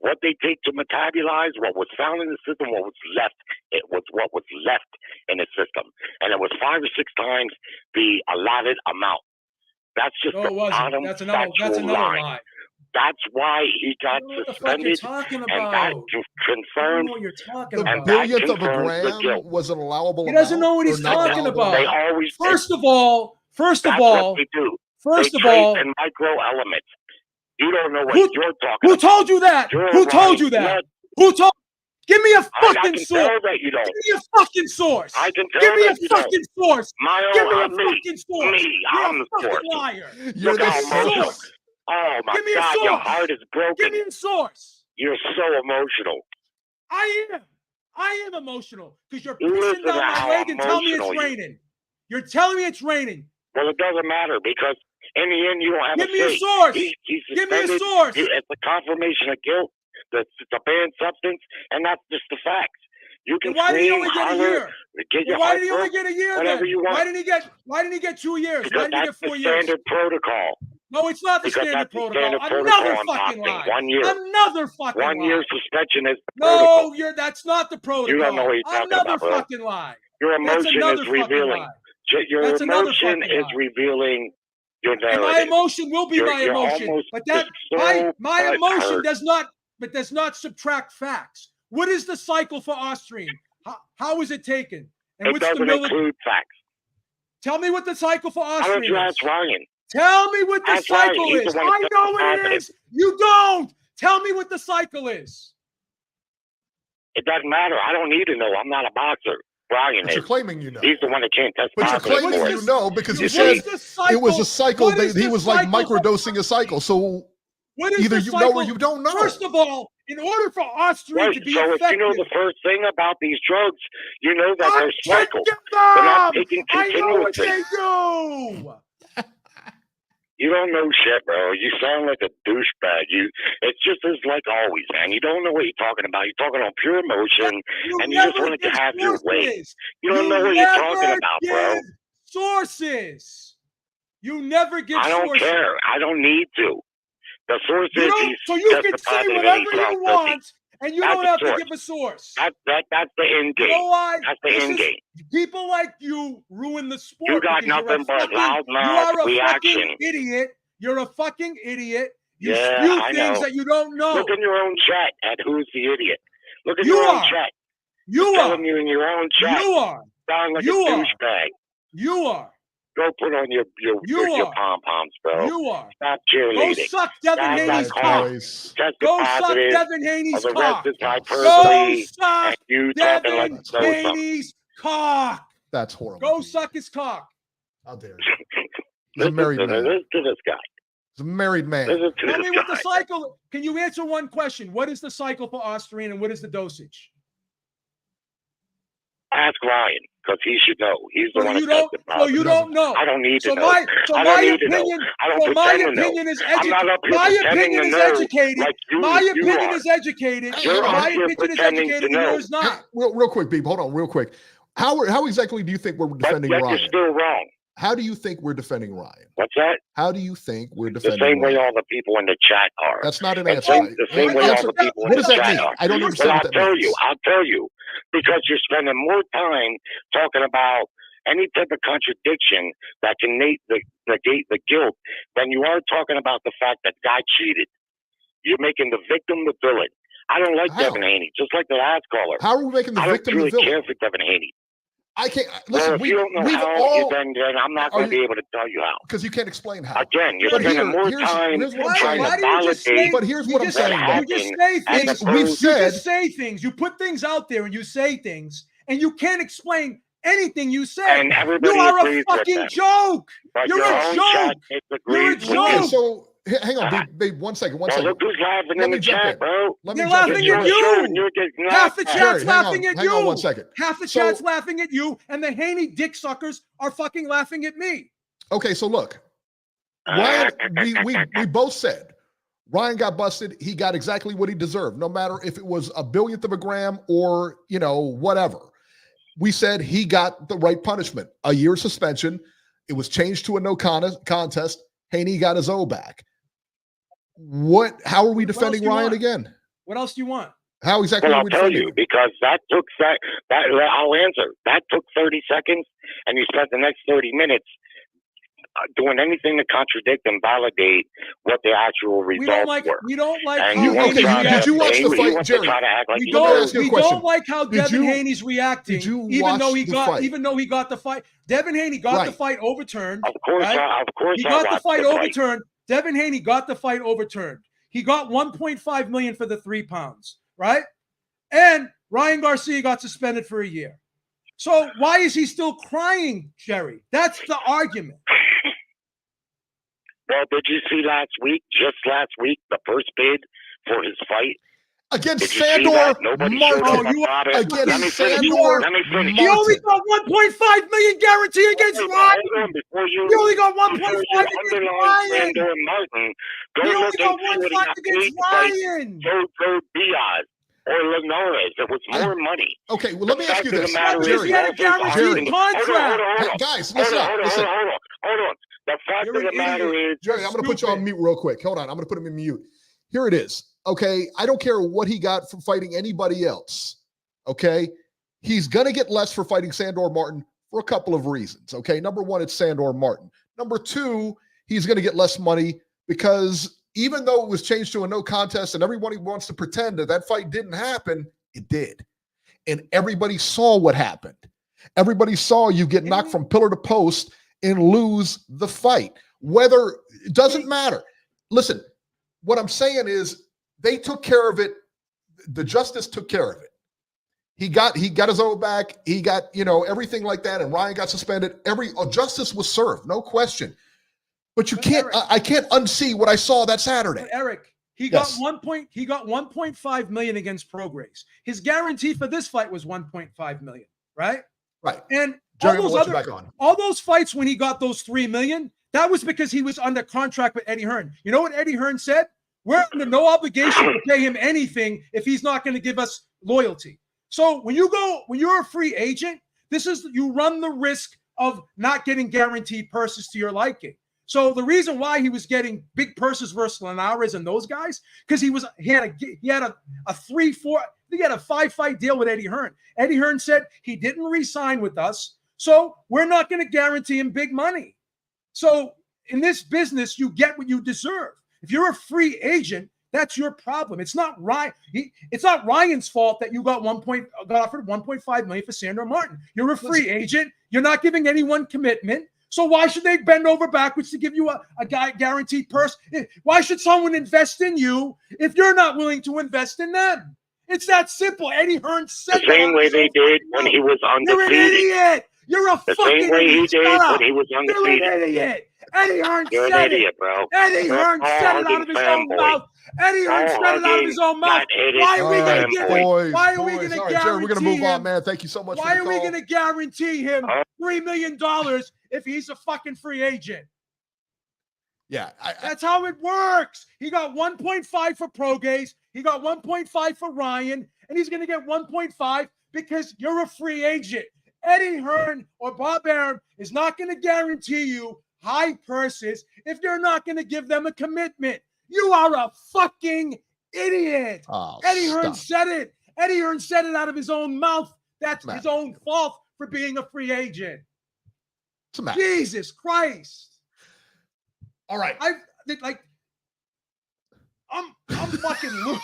Speaker 7: What they take to metabolize, what was found in the system, what was left, it was what was left in the system. And it was 5 or 6 times the allotted amount. That's just the bottom factual line. That's why he got suspended, and that confirms
Speaker 3: the billionth of a gram was an allowable.
Speaker 4: He doesn't know what he's talking about.
Speaker 7: They always
Speaker 4: First of all,
Speaker 7: what they do. First of all, and micro elements. You don't know what you're talking about.
Speaker 4: Who told you that? Who told you that? Who told? Give me a fucking source.
Speaker 7: That you don't.
Speaker 4: Give me a fucking source.
Speaker 7: I can tell
Speaker 4: Give me a
Speaker 7: you
Speaker 4: fucking source.
Speaker 7: Give
Speaker 4: me a fucking source.
Speaker 7: I'm the source.
Speaker 4: Liar.
Speaker 3: You're the
Speaker 4: source.
Speaker 7: Oh my God, your heart is broken.
Speaker 4: Give me a source.
Speaker 7: You're so emotional.
Speaker 4: I am emotional because you're pissing down my leg and telling me it's raining. You're telling me it's raining.
Speaker 7: Well, it doesn't matter because in the end, you don't have
Speaker 4: Give me a source. Give me a source.
Speaker 7: It's a confirmation of guilt. It's a banned substance, and that's just the facts. You can
Speaker 4: why did he only get a year? Why did he only get a year?
Speaker 7: Whatever you want.
Speaker 4: Why didn't he get 2 years?
Speaker 7: Because
Speaker 4: why didn't he get 4 years?
Speaker 7: Standard protocol.
Speaker 4: No, it's not the standard protocol. Another fucking lie.
Speaker 7: 1 year.
Speaker 4: Another fucking lie.
Speaker 7: 1 year suspension is
Speaker 4: protocol. No, that's not the protocol.
Speaker 7: You don't know what you're talking
Speaker 4: about.
Speaker 7: Another
Speaker 4: fucking lie.
Speaker 7: Your emotion is revealing. Your emotion is revealing your
Speaker 4: And
Speaker 7: narrative.
Speaker 4: my emotion will be my
Speaker 7: You're
Speaker 4: emotion.
Speaker 7: almost
Speaker 4: But that
Speaker 7: so
Speaker 4: my emotion
Speaker 7: hurt.
Speaker 4: does not subtract facts. What is the cycle for Austrian? How is it taken? And
Speaker 7: It
Speaker 4: what's the
Speaker 7: doesn't include facts.
Speaker 4: Tell me what the cycle for
Speaker 7: Why don't
Speaker 4: Austrian
Speaker 7: you
Speaker 4: is.
Speaker 7: ask Ryan?
Speaker 4: Tell me what the
Speaker 7: Ask Ryan.
Speaker 4: cycle
Speaker 7: He's
Speaker 4: is.
Speaker 7: the one
Speaker 4: I
Speaker 7: that's
Speaker 4: know it
Speaker 7: positive.
Speaker 4: is. You don't. Tell me what the cycle is.
Speaker 7: It doesn't matter. I don't need to know. I'm not a boxer. Ryan
Speaker 3: But
Speaker 7: is.
Speaker 3: you're claiming you know.
Speaker 7: He's the one that can't test
Speaker 3: But you're
Speaker 7: positive
Speaker 3: claiming
Speaker 7: for
Speaker 3: you
Speaker 7: it.
Speaker 3: know because you
Speaker 4: What
Speaker 3: said
Speaker 4: is the cycle?
Speaker 3: it was a cycle
Speaker 4: What
Speaker 3: that
Speaker 4: is
Speaker 3: he
Speaker 4: the
Speaker 3: was like
Speaker 4: cycle for
Speaker 3: microdosing a cycle. So
Speaker 4: What is
Speaker 3: either
Speaker 4: the
Speaker 3: you
Speaker 4: cycle?
Speaker 3: know or you don't know.
Speaker 4: First of all, in order for Austrian
Speaker 7: Right.
Speaker 4: to be
Speaker 7: So if
Speaker 4: effective,
Speaker 7: you know the first thing about these drugs, you know that
Speaker 4: I
Speaker 7: they're cycles.
Speaker 4: get
Speaker 7: They're not
Speaker 4: them!
Speaker 7: taken
Speaker 4: I know what
Speaker 7: continuously.
Speaker 4: they do.
Speaker 7: You don't know shit, bro. You sound like a douchebag. It's just as like always, man. You don't know what you're talking about. You're talking on pure emotion, and you just
Speaker 4: never
Speaker 7: want to
Speaker 4: give
Speaker 7: have your way.
Speaker 4: sources.
Speaker 7: You don't know what you're talking
Speaker 4: never
Speaker 7: about, bro.
Speaker 4: give Sources. You never give
Speaker 7: I don't
Speaker 4: sources.
Speaker 7: care. I don't need to. The source
Speaker 4: You
Speaker 7: is
Speaker 4: don't,
Speaker 7: he's
Speaker 4: so you
Speaker 7: tested
Speaker 4: can say
Speaker 7: positive and
Speaker 4: whatever
Speaker 7: he's
Speaker 4: you
Speaker 7: found
Speaker 4: want, and you
Speaker 7: That's
Speaker 4: don't
Speaker 7: the
Speaker 4: have to
Speaker 7: source.
Speaker 4: give a source.
Speaker 7: That's the end
Speaker 4: You
Speaker 7: game.
Speaker 4: know why?
Speaker 7: That's the end game.
Speaker 4: People like you ruin the sport.
Speaker 7: You got
Speaker 4: because you're a
Speaker 7: nothing but
Speaker 4: fucking-
Speaker 7: loudmouth
Speaker 4: You are a
Speaker 7: reaction.
Speaker 4: fucking idiot. You're a fucking idiot. You
Speaker 7: Yeah,
Speaker 4: spew
Speaker 7: I
Speaker 4: things
Speaker 7: know.
Speaker 4: that you don't know.
Speaker 7: Look in your own chat at who's the idiot. Look in
Speaker 4: You
Speaker 7: your own
Speaker 4: are.
Speaker 7: chat.
Speaker 4: You
Speaker 7: I'm
Speaker 4: are.
Speaker 7: telling you in your own chat.
Speaker 4: You are.
Speaker 7: Sound like
Speaker 4: You
Speaker 7: a
Speaker 4: are.
Speaker 7: douchebag.
Speaker 4: You are.
Speaker 7: Go put on your
Speaker 4: are.
Speaker 7: pom-poms, bro.
Speaker 4: You are.
Speaker 7: Stop
Speaker 4: Go
Speaker 7: cheerleading.
Speaker 4: suck Devin
Speaker 7: That's
Speaker 4: Haney's
Speaker 7: like
Speaker 4: cock.
Speaker 3: Boys.
Speaker 7: Tested
Speaker 4: Go suck
Speaker 7: positive.
Speaker 4: Devin Haney's
Speaker 7: The
Speaker 4: cock.
Speaker 7: rest is
Speaker 4: Go
Speaker 7: hyperbole.
Speaker 4: suck
Speaker 7: And you talking like
Speaker 4: Devin
Speaker 7: you know something.
Speaker 4: Haney's cock.
Speaker 3: That's horrible.
Speaker 4: Go suck his cock.
Speaker 3: How dare you? He's a married man.
Speaker 7: Listen to this guy.
Speaker 3: He's a married man.
Speaker 7: Listen to
Speaker 4: Tell
Speaker 7: this
Speaker 4: me what the
Speaker 7: guy.
Speaker 4: cycle. Can you answer one question? What is the cycle for Austrian and what is the dosage?
Speaker 7: Ask Ryan, because he should know. He's the one
Speaker 4: you
Speaker 7: that
Speaker 4: don't.
Speaker 7: tested
Speaker 4: So
Speaker 7: positive.
Speaker 4: you don't know.
Speaker 7: I don't need
Speaker 4: So
Speaker 7: to know.
Speaker 4: my
Speaker 7: I don't need to know.
Speaker 4: opinion.
Speaker 7: I don't
Speaker 4: So my
Speaker 7: pretend to know.
Speaker 4: opinion is
Speaker 7: I'm not
Speaker 4: educated.
Speaker 7: up here
Speaker 4: My
Speaker 7: pretending
Speaker 4: opinion
Speaker 7: to
Speaker 4: is
Speaker 7: know
Speaker 4: educated.
Speaker 7: like you
Speaker 4: My opinion
Speaker 7: are.
Speaker 4: is educated.
Speaker 3: You're
Speaker 4: My
Speaker 3: up
Speaker 7: here
Speaker 4: opinion is
Speaker 7: pretending to
Speaker 4: educated. And
Speaker 7: know.
Speaker 4: yours not.
Speaker 3: Real quick, Beeb. Hold on, real quick. How exactly do you think we're
Speaker 7: But
Speaker 3: defending
Speaker 7: yet
Speaker 3: Ryan?
Speaker 7: you're still wrong.
Speaker 3: How do you think we're defending Ryan?
Speaker 7: What's that?
Speaker 3: How do you think we're
Speaker 7: The
Speaker 3: defending
Speaker 7: same way
Speaker 3: Ryan?
Speaker 7: all the people in the chat are.
Speaker 3: That's not an
Speaker 7: The
Speaker 3: answer.
Speaker 7: same, the same way all
Speaker 3: Answer-
Speaker 7: the people
Speaker 3: what
Speaker 7: in
Speaker 3: does
Speaker 7: the
Speaker 3: that
Speaker 7: chat
Speaker 3: mean?
Speaker 7: are.
Speaker 3: I don't understand
Speaker 7: Well,
Speaker 3: what that means.
Speaker 7: I'll tell you. Because you're spending more time talking about any type of contradiction that can negate the guilt than you are talking about the fact that guy cheated. You're making the victim the villain. I don't like
Speaker 3: How?
Speaker 7: Devin Haney, just like the last caller.
Speaker 3: How are we making the
Speaker 7: I don't
Speaker 3: victim
Speaker 7: really
Speaker 3: the villain?
Speaker 7: care for Devin Haney.
Speaker 3: I can't
Speaker 7: Well,
Speaker 3: listen.
Speaker 7: if you don't know
Speaker 3: We've
Speaker 7: how,
Speaker 3: all
Speaker 7: then I'm not going to be able to tell you how.
Speaker 3: because you can't explain how.
Speaker 7: Again, you're
Speaker 3: But
Speaker 7: spending more
Speaker 3: here's
Speaker 7: time
Speaker 3: what I'm
Speaker 4: Why,
Speaker 3: saying.
Speaker 7: trying
Speaker 4: why
Speaker 7: to
Speaker 4: do you just say?
Speaker 7: validate.
Speaker 3: But here's what I'm
Speaker 4: just,
Speaker 3: saying, though.
Speaker 4: You just say
Speaker 7: As
Speaker 4: things.
Speaker 3: We've
Speaker 4: You
Speaker 3: said
Speaker 4: just say things. You put things out there and you say things, and you can't explain anything you say.
Speaker 7: And everybody
Speaker 4: You are a
Speaker 7: agrees with
Speaker 4: fucking
Speaker 7: them.
Speaker 4: joke.
Speaker 7: But
Speaker 4: You're
Speaker 7: your
Speaker 4: a
Speaker 7: own
Speaker 4: joke.
Speaker 7: chat
Speaker 4: You're a
Speaker 7: disagrees with
Speaker 4: joke.
Speaker 3: Okay,
Speaker 7: you.
Speaker 3: so hang on, Babe, 1 second.
Speaker 7: Well, look who's laughing
Speaker 3: Let
Speaker 7: in
Speaker 3: me
Speaker 7: the
Speaker 3: jump
Speaker 7: chat,
Speaker 3: in.
Speaker 7: bro.
Speaker 3: Let me
Speaker 4: They're
Speaker 3: jump
Speaker 4: laughing
Speaker 3: in.
Speaker 4: at
Speaker 7: You're
Speaker 4: you.
Speaker 7: showing you're getting
Speaker 4: Half the
Speaker 7: laughed at.
Speaker 4: chat's
Speaker 3: Jerry,
Speaker 4: laughing at
Speaker 3: hang
Speaker 4: you.
Speaker 3: on 1 second.
Speaker 4: Half the
Speaker 3: So-
Speaker 4: chat's laughing at you, and the Haney dick suckers are fucking laughing at me.
Speaker 3: Okay, so look, Ryan, we both said Ryan got busted. He got exactly what he deserved, no matter if it was a billionth of a gram or whatever. We said he got the right punishment, a year suspension. It was changed to a no contest. Haney got his O back. How are we defending
Speaker 4: do you
Speaker 3: Ryan
Speaker 4: want?
Speaker 3: again?
Speaker 4: What else do you want?
Speaker 3: How exactly
Speaker 7: Well,
Speaker 3: are
Speaker 7: I'll
Speaker 3: we
Speaker 7: tell
Speaker 3: defending
Speaker 7: you,
Speaker 3: him?
Speaker 7: because that took I'll answer. That took 30 seconds, and you spent the next 30 minutes doing anything to contradict and validate what the actual
Speaker 4: We
Speaker 7: results
Speaker 4: don't like.
Speaker 7: were.
Speaker 4: We don't like
Speaker 7: And
Speaker 4: how
Speaker 7: you want
Speaker 3: okay,
Speaker 7: to
Speaker 4: Haney's
Speaker 7: try
Speaker 3: did you
Speaker 7: to,
Speaker 3: watch the
Speaker 7: you
Speaker 3: fight,
Speaker 7: want
Speaker 3: Jerry?
Speaker 7: to try to act like
Speaker 4: We
Speaker 7: you
Speaker 3: Let me
Speaker 7: know.
Speaker 3: ask you a
Speaker 4: we
Speaker 3: question.
Speaker 4: don't like how
Speaker 3: Did
Speaker 4: Devin
Speaker 3: you-
Speaker 4: Haney's reacting.
Speaker 3: did you
Speaker 4: even though
Speaker 3: watch
Speaker 4: he
Speaker 3: the
Speaker 4: got,
Speaker 3: fight?
Speaker 4: even though he got the fight, Devin Haney got
Speaker 3: Right.
Speaker 4: the fight overturned.
Speaker 7: Of course,
Speaker 4: Right? He
Speaker 7: I
Speaker 4: got the
Speaker 7: watched
Speaker 4: fight
Speaker 7: the
Speaker 4: overturned. Devin Haney got the fight overturned. He got 1.5 million for the 3 pounds, right? And Ryan Garcia got suspended for a year. So why is he still crying, Jerry? That's the argument.
Speaker 7: Well, did you see just last week, the first bid for his fight?
Speaker 3: Against
Speaker 7: Did you see
Speaker 3: Sandor
Speaker 7: that? Nobody showed
Speaker 3: Martin.
Speaker 7: up about it.
Speaker 3: Against
Speaker 7: Let me finish.
Speaker 3: Sandor
Speaker 7: Let me finish.
Speaker 4: He only
Speaker 3: Martin.
Speaker 4: got 1.5 million guarantee against
Speaker 7: Hold
Speaker 4: Ryan.
Speaker 7: on, before you
Speaker 4: He only got
Speaker 7: before
Speaker 4: 1.5
Speaker 7: you
Speaker 4: against
Speaker 7: underline
Speaker 4: Ryan.
Speaker 7: Sandor and Martin, go
Speaker 4: He only
Speaker 7: look
Speaker 4: got
Speaker 7: and see what he
Speaker 4: 1.5
Speaker 7: got paid
Speaker 4: against
Speaker 7: to fight
Speaker 4: Ryan.
Speaker 7: Joe Diaz or Linares. It was more money.
Speaker 3: Okay, well, let me ask you
Speaker 7: The fact of
Speaker 3: this.
Speaker 7: the matter
Speaker 4: Because
Speaker 7: is,
Speaker 4: he had a
Speaker 7: also
Speaker 4: guaranteed
Speaker 3: Jerry.
Speaker 4: contract.
Speaker 3: Hey, guys, listen up. Listen.
Speaker 7: Hold on. The fact
Speaker 4: You're
Speaker 7: of the
Speaker 4: an
Speaker 7: matter
Speaker 4: idiot.
Speaker 7: is,
Speaker 3: Jerry, I'm going to put you on mute real quick. Hold on. I'm going to put him in mute. Here it is. Okay. I don't care what he got from fighting anybody else. Okay. He's going to get less for fighting Sandor Martin for a couple of reasons. Okay. Number one, it's Sandor Martin. Number two, he's going to get less money because even though it was changed to a no contest and everybody wants to pretend that that fight didn't happen, it did. And everybody saw what happened. Everybody saw you get knocked from pillar to post and lose the fight. Whether it doesn't matter. Listen, what I'm saying is they took care of it. The justice took care of it. He got his own back. He got, everything like that. And Ryan got suspended. Justice was served, no question. But you can't. Eric, I can't unsee what I saw that Saturday.
Speaker 4: Eric, he got 1.5 million against Prograis. His guarantee for this fight was 1.5 million, right?
Speaker 3: Right.
Speaker 4: And
Speaker 3: Jerry,
Speaker 4: all those fights when he got those 3 million, that was because he was under contract with Eddie Hearn. You know what Eddie Hearn said? We're under no obligation to pay him anything if he's not going to give us loyalty. So when you're a free agent, you run the risk of not getting guaranteed purses to your liking. So the reason why he was getting big purses versus Linares and those guys, because he had a 5-fight deal with Eddie Hearn. Eddie Hearn said he didn't re-sign with us, so we're not going to guarantee him big money. So in this business, you get what you deserve. If you're a free agent, that's your problem. It's not Ryan. It's not Ryan's fault that you got offered 1.5 million for Sandro Martin. You're a free agent. You're not giving anyone commitment. So why should they bend over backwards to give you a guaranteed purse? Why should someone invest in you if you're not willing to invest in them? It's that simple. Eddie Hearn said
Speaker 7: the same way they did when he was undefeated.
Speaker 4: You're an idiot. You're a fucking idiot.
Speaker 7: The same way he did when he was undefeated.
Speaker 4: You're an idiot. Eddie Hearn
Speaker 7: You're
Speaker 4: said
Speaker 7: an idiot, bro.
Speaker 4: Eddie Hearn said it out of his own mouth. Eddie Hearn said it out of his own mouth. Why are we going to guarantee?
Speaker 3: Jerry, we're going to move on, man. Thank you so much.
Speaker 4: Why are we going to guarantee him $3 million if he's a fucking free agent?
Speaker 3: Yeah,
Speaker 4: that's how it works. He got 1.5 for Prograis. He got 1.5 for Ryan, and he's going to get 1.5 because you're a free agent. Eddie Hearn or Bob Arum is not going to guarantee you high purses if you're not going to give them a commitment. You are a fucking idiot. Eddie Hearn said it. Eddie Hearn said it out of his own mouth. That's his own fault for being a free agent. Jesus Christ.
Speaker 3: All right.
Speaker 4: I'm fucking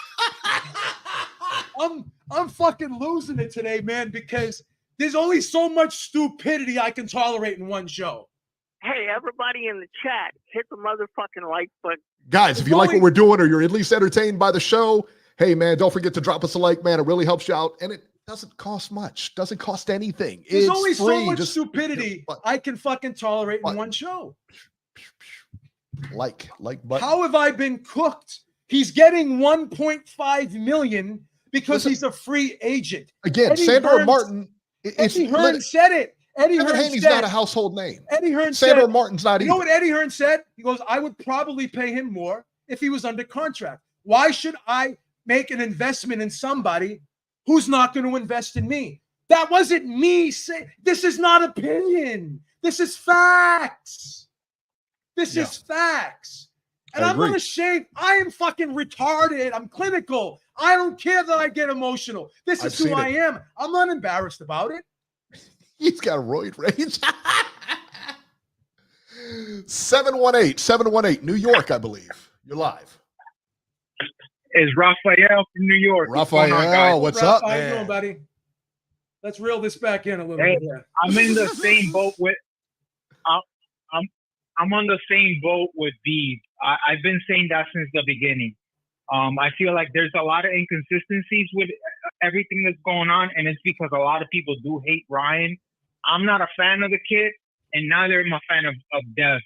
Speaker 4: I'm fucking losing it today, man, because there's only so much stupidity I can tolerate in one show.
Speaker 5: Hey, everybody in the chat, hit the motherfucking like button.
Speaker 3: Guys, if you like what we're doing or you're at least entertained by the show, hey, man, don't forget to drop us a like, man. It really helps you out. And it doesn't cost much. Doesn't cost anything.
Speaker 4: There's only so much stupidity I can fucking tolerate in one show.
Speaker 3: Like button.
Speaker 4: How have I been cooked? He's getting 1.5 million because he's a free agent.
Speaker 3: Again, Sandro Martin.
Speaker 4: Eddie Hearn said it.
Speaker 3: Devin Haney's not a household name.
Speaker 4: Eddie Hearn
Speaker 3: Sandro Martin's not either.
Speaker 4: You know what Eddie Hearn said? He goes, I would probably pay him more if he was under contract. Why should I make an investment in somebody who's not going to invest in me? That wasn't me saying. This is not opinion. This is facts. This is facts. And I'm not ashamed. I am fucking retarded. I'm clinical. I don't care that I get emotional. This is who I am. I'm not embarrassed about it.
Speaker 3: He's got roid rage. 718, New York, I believe. You're live.
Speaker 8: Is Raphael from New York?
Speaker 3: Raphael, what's up, man?
Speaker 4: How you doing, buddy? Let's reel this back in a little bit. Yeah.
Speaker 8: I'm in the same boat with. I'm on the same boat with Beeb. I've been saying that since the beginning. I feel like there's a lot of inconsistencies with everything that's going on, and it's because a lot of people do hate Ryan. I'm not a fan of the kid, and neither am I a fan of Dev.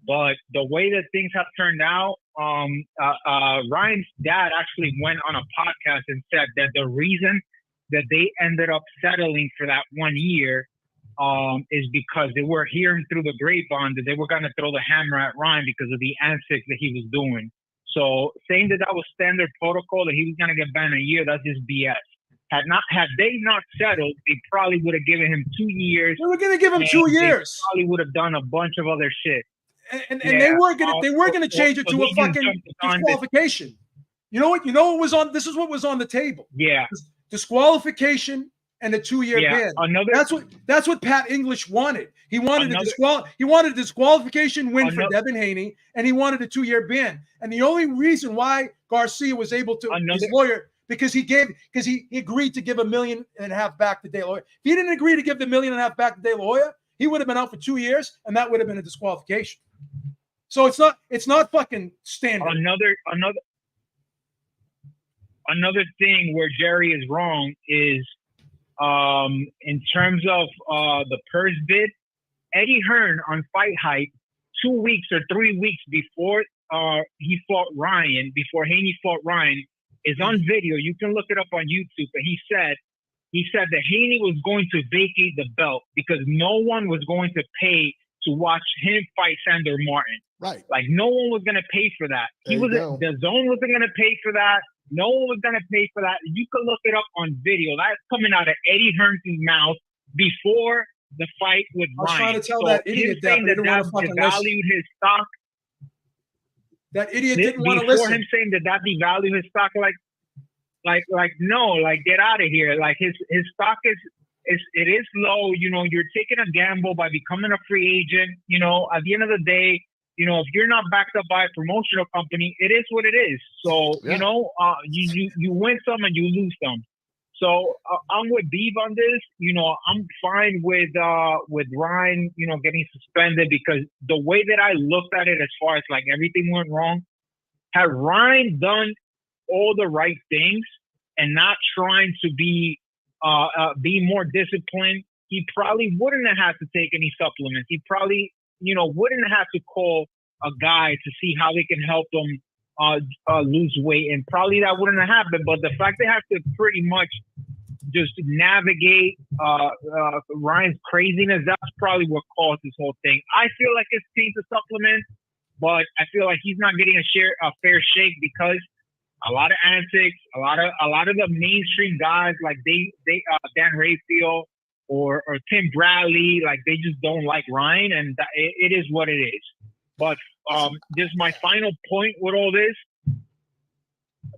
Speaker 8: But the way that things have turned out, Ryan's dad actually went on a podcast and said that the reason that they ended up settling for that 1 year is because they were hearing through the grapevine that they were going to throw the hammer at Ryan because of the antics that he was doing. So saying that was standard protocol, that he was going to get banned a year, that's just BS. Had they not settled, they probably would have given him 2 years.
Speaker 4: They were going to give him 2 years.
Speaker 8: They probably would have done a bunch of other shit.
Speaker 4: And they were going to change it to a fucking disqualification. You know what? Was on. This is what was on the table.
Speaker 8: Yeah,
Speaker 4: disqualification and a 2-year ban. That's what Pat English wanted. He wanted a disqualification win for Devin Haney, and he wanted a 2-year ban. And the only reason why Garcia was able to his lawyer, because he agreed to give $1.5 million back to De La Hoya. If he didn't agree to give the $1.5 million back to De La Hoya, he would have been out for 2 years, and that would have been a disqualification. So it's not fucking standard.
Speaker 8: Another thing where Jerry is wrong is in terms of the purse bid. Eddie Hearn on Fight Hype 2 weeks or 3 weeks before he fought Ryan, before Haney fought Ryan, is on video. You can look it up on YouTube. And he said that Haney was going to vacate the belt because no one was going to pay to watch him fight Sandor Martin.
Speaker 3: Right.
Speaker 8: Like no one was going to pay for that. The Zone wasn't going to pay for that. No one was going to pay for that. You can look it up on video. That's coming out of Eddie Hearn's mouth before the fight with Ryan.
Speaker 4: I was trying to tell that idiot that, but he didn't want to fucking
Speaker 8: devalued his stock.
Speaker 4: That idiot didn't want to listen.
Speaker 8: Before him saying that devalued his stock, no, get out of here. Like his stock is low. You know, you're taking a gamble by becoming a free agent. You know, at the end of the day, you know, if you're not backed up by a promotional company, it is what it is. So, you know, you win some and you lose some. So I'm with Beeb on this. You know, I'm fine with Ryan, you know, getting suspended because the way that I looked at it as far as like everything went wrong, had Ryan done all the right things and not trying to be more disciplined, he probably wouldn't have had to take any supplements. He probably, you know, wouldn't have to call a guy to see how they can help him lose weight, and probably that wouldn't have happened. But the fact they have to pretty much just navigate Ryan's craziness, that's probably what caused this whole thing. I feel like it's paid to supplement, but I feel like he's not getting a fair shake because a lot of antics, a lot of the mainstream guys like Dan Rayfield or Tim Bradley, like they just don't like Ryan, and it is what it is. But just my final point with all this,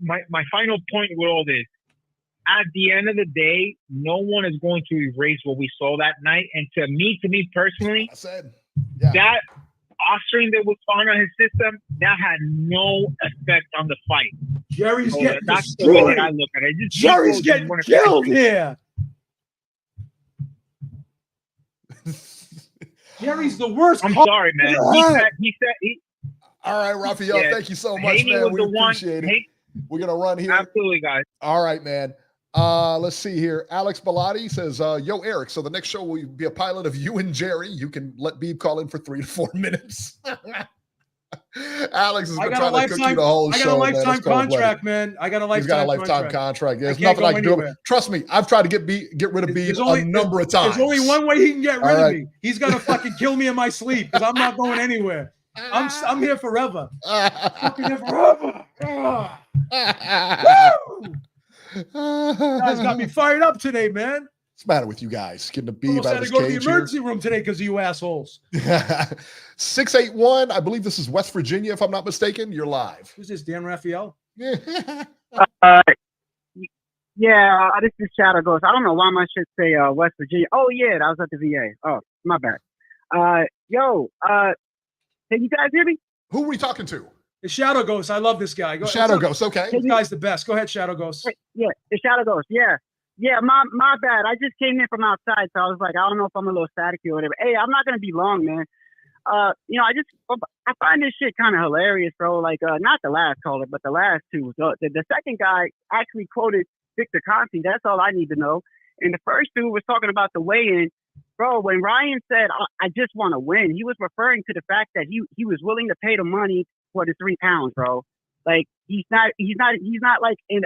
Speaker 8: my final point with all this, at the end of the day, no one is going to erase what we saw that night. And to me personally, that Austrian that was found on his system, that had no effect on the fight.
Speaker 4: Jerry's getting
Speaker 8: that's the way that I look at it.
Speaker 4: Jerry's getting killed here. Jerry's the worst.
Speaker 8: I'm sorry, man. He said.
Speaker 3: All right, Rafael, thank you so much,
Speaker 8: Haney
Speaker 3: man. We appreciate it. We're going to run here.
Speaker 8: Absolutely, guys.
Speaker 3: All right, man. Let's see here. Alex Bellotti says, yo, Eric, so the next show will be a pilot of you and Jerry. You can let Beeb call in for 3 to 4 minutes. Alex has been trying to cook you the whole show.
Speaker 4: I got a lifetime contract, man. I got a lifetime contract.
Speaker 3: He's got a lifetime contract. There's nothing I can do. Trust me, I've tried to get rid of Beeb a number of times.
Speaker 4: There's only one way he can get rid of me. He's got to fucking kill me in my sleep because I'm not going anywhere. I'm here forever. Fucking here forever. Guys got me fired up today, man.
Speaker 3: What's the matter with you guys? Getting the Beeb out of his cage.
Speaker 4: I had to go to the emergency room today because of you assholes.
Speaker 3: 681. I believe this is West Virginia, if I'm not mistaken. You're live.
Speaker 4: Who's this, Dan Raphael?
Speaker 9: Yeah, this is Shadow Ghost. I don't know why my shit say West Virginia. Oh, yeah, that was at the VA. Oh, my bad. Can you guys hear me?
Speaker 3: Who are we talking to?
Speaker 4: It's Shadow Ghost. I love this guy.
Speaker 3: Shadow Ghost, okay.
Speaker 4: This guy's the best. Go ahead, Shadow Ghost.
Speaker 9: Yeah, it's Shadow Ghost, yeah. Yeah, my bad. I just came in from outside, so I was like, I don't know if I'm a little staticky or whatever. Hey, I'm not going to be long, man. I find this shit kind of hilarious, bro. Like, not the last caller, but the last two. The second guy actually quoted Victor Conti. That's all I need to know. And the first dude was talking about the weigh-in. Bro, when Ryan said, I just want to win, he was referring to the fact that he was willing to pay the money for the 3 pounds, bro. Like, he's not like in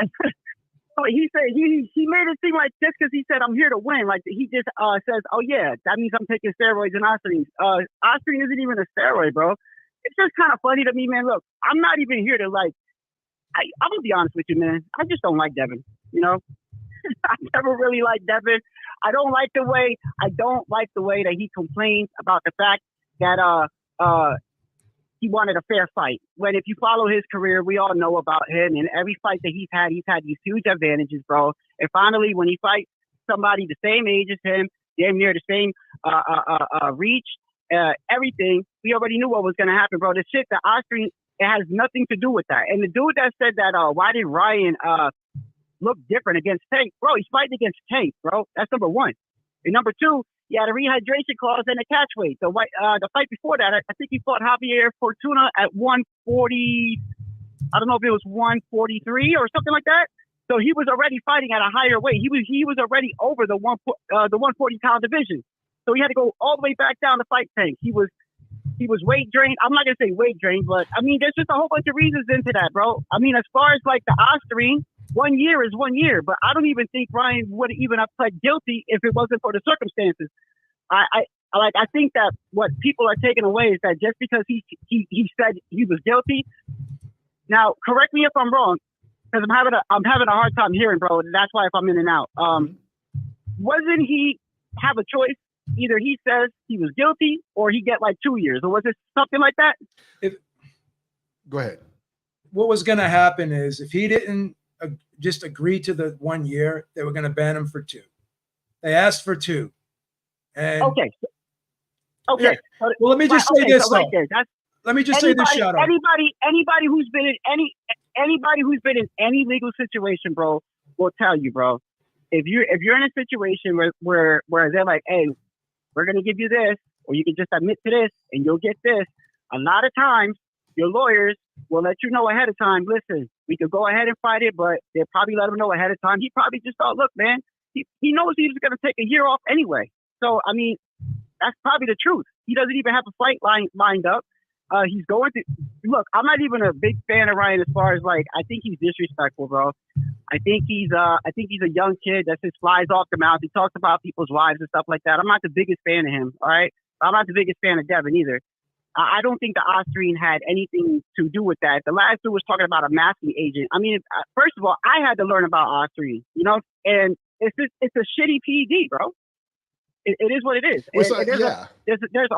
Speaker 9: he said he made it seem like just because he said I'm here to win, like he just says, oh yeah, that means I'm taking steroids and Austrian. Austrian isn't even a steroid, bro. It's just kind of funny to me, man. Look, I'm not even here to like. I'm gonna be honest with you, man. I just don't like Devin. You know, I never really liked Devin. I don't like the way that he complains about the fact that he wanted a fair fight. When if you follow his career, we all know about him, and every fight that he's had these huge advantages, bro. And finally, when he fights somebody the same age as him, damn near the same reach, everything. We already knew what was going to happen, bro. The shit, the Austrian, it has nothing to do with that. And the dude that said that, why did Ryan look different against Tank? Bro, he's fighting against Tank, bro. That's number one. And number two, he had a rehydration clause and a catch weight. The fight before that, I think he fought Javier Fortuna at 140. I don't know if it was 143 or something like that. So he was already fighting at a higher weight. He was already over the 140 pound division. So he had to go all the way back down to fight Tank. He was weight drained. I'm not gonna say weight drained, but I mean, there's just a whole bunch of reasons into that, bro. I mean, as far as like the Austrian, 1 year is 1 year, but I don't even think Ryan would even have pled guilty if it wasn't for the circumstances. I think that what people are taking away is that just because he said he was guilty. Now, correct me if I'm wrong, because I'm having a hard time hearing, bro. And that's why if I'm in and out. Wasn't he have a choice? Either he says he was guilty or he get like 2 years, or was it something like that?
Speaker 3: Go ahead.
Speaker 4: What was going to happen is if he didn't just agree to the 1 year, they were going to ban him for 2. They asked for 2. And
Speaker 9: okay.
Speaker 4: Yeah. Well, let me just say this.
Speaker 9: So right there,
Speaker 4: let me just say this. Shout out.
Speaker 9: Anybody who's been in any legal situation, bro, will tell you, bro. If you're in a situation where they're like, hey, we're gonna give you this, or you can just admit to this and you'll get this. A lot of times, your lawyers will let you know ahead of time. Listen, we could go ahead and fight it, but they'll probably let him know ahead of time. He probably just thought, look, man, he knows he's gonna take a year off anyway. So I mean, that's probably the truth. He doesn't even have a fight lined up. He's going to look. I'm not even a big fan of Ryan as far as like. I think he's disrespectful, bro. I think he's a young kid that just flies off the mouth. He talks about people's wives and stuff like that. I'm not the biggest fan of him. All right, I'm not the biggest fan of Devin either. I don't think the Austrian had anything to do with that. The last dude was talking about a masking agent. I mean, first of all, I had to learn about Austrian, and it's a shitty PED, bro. It is what it is. There's a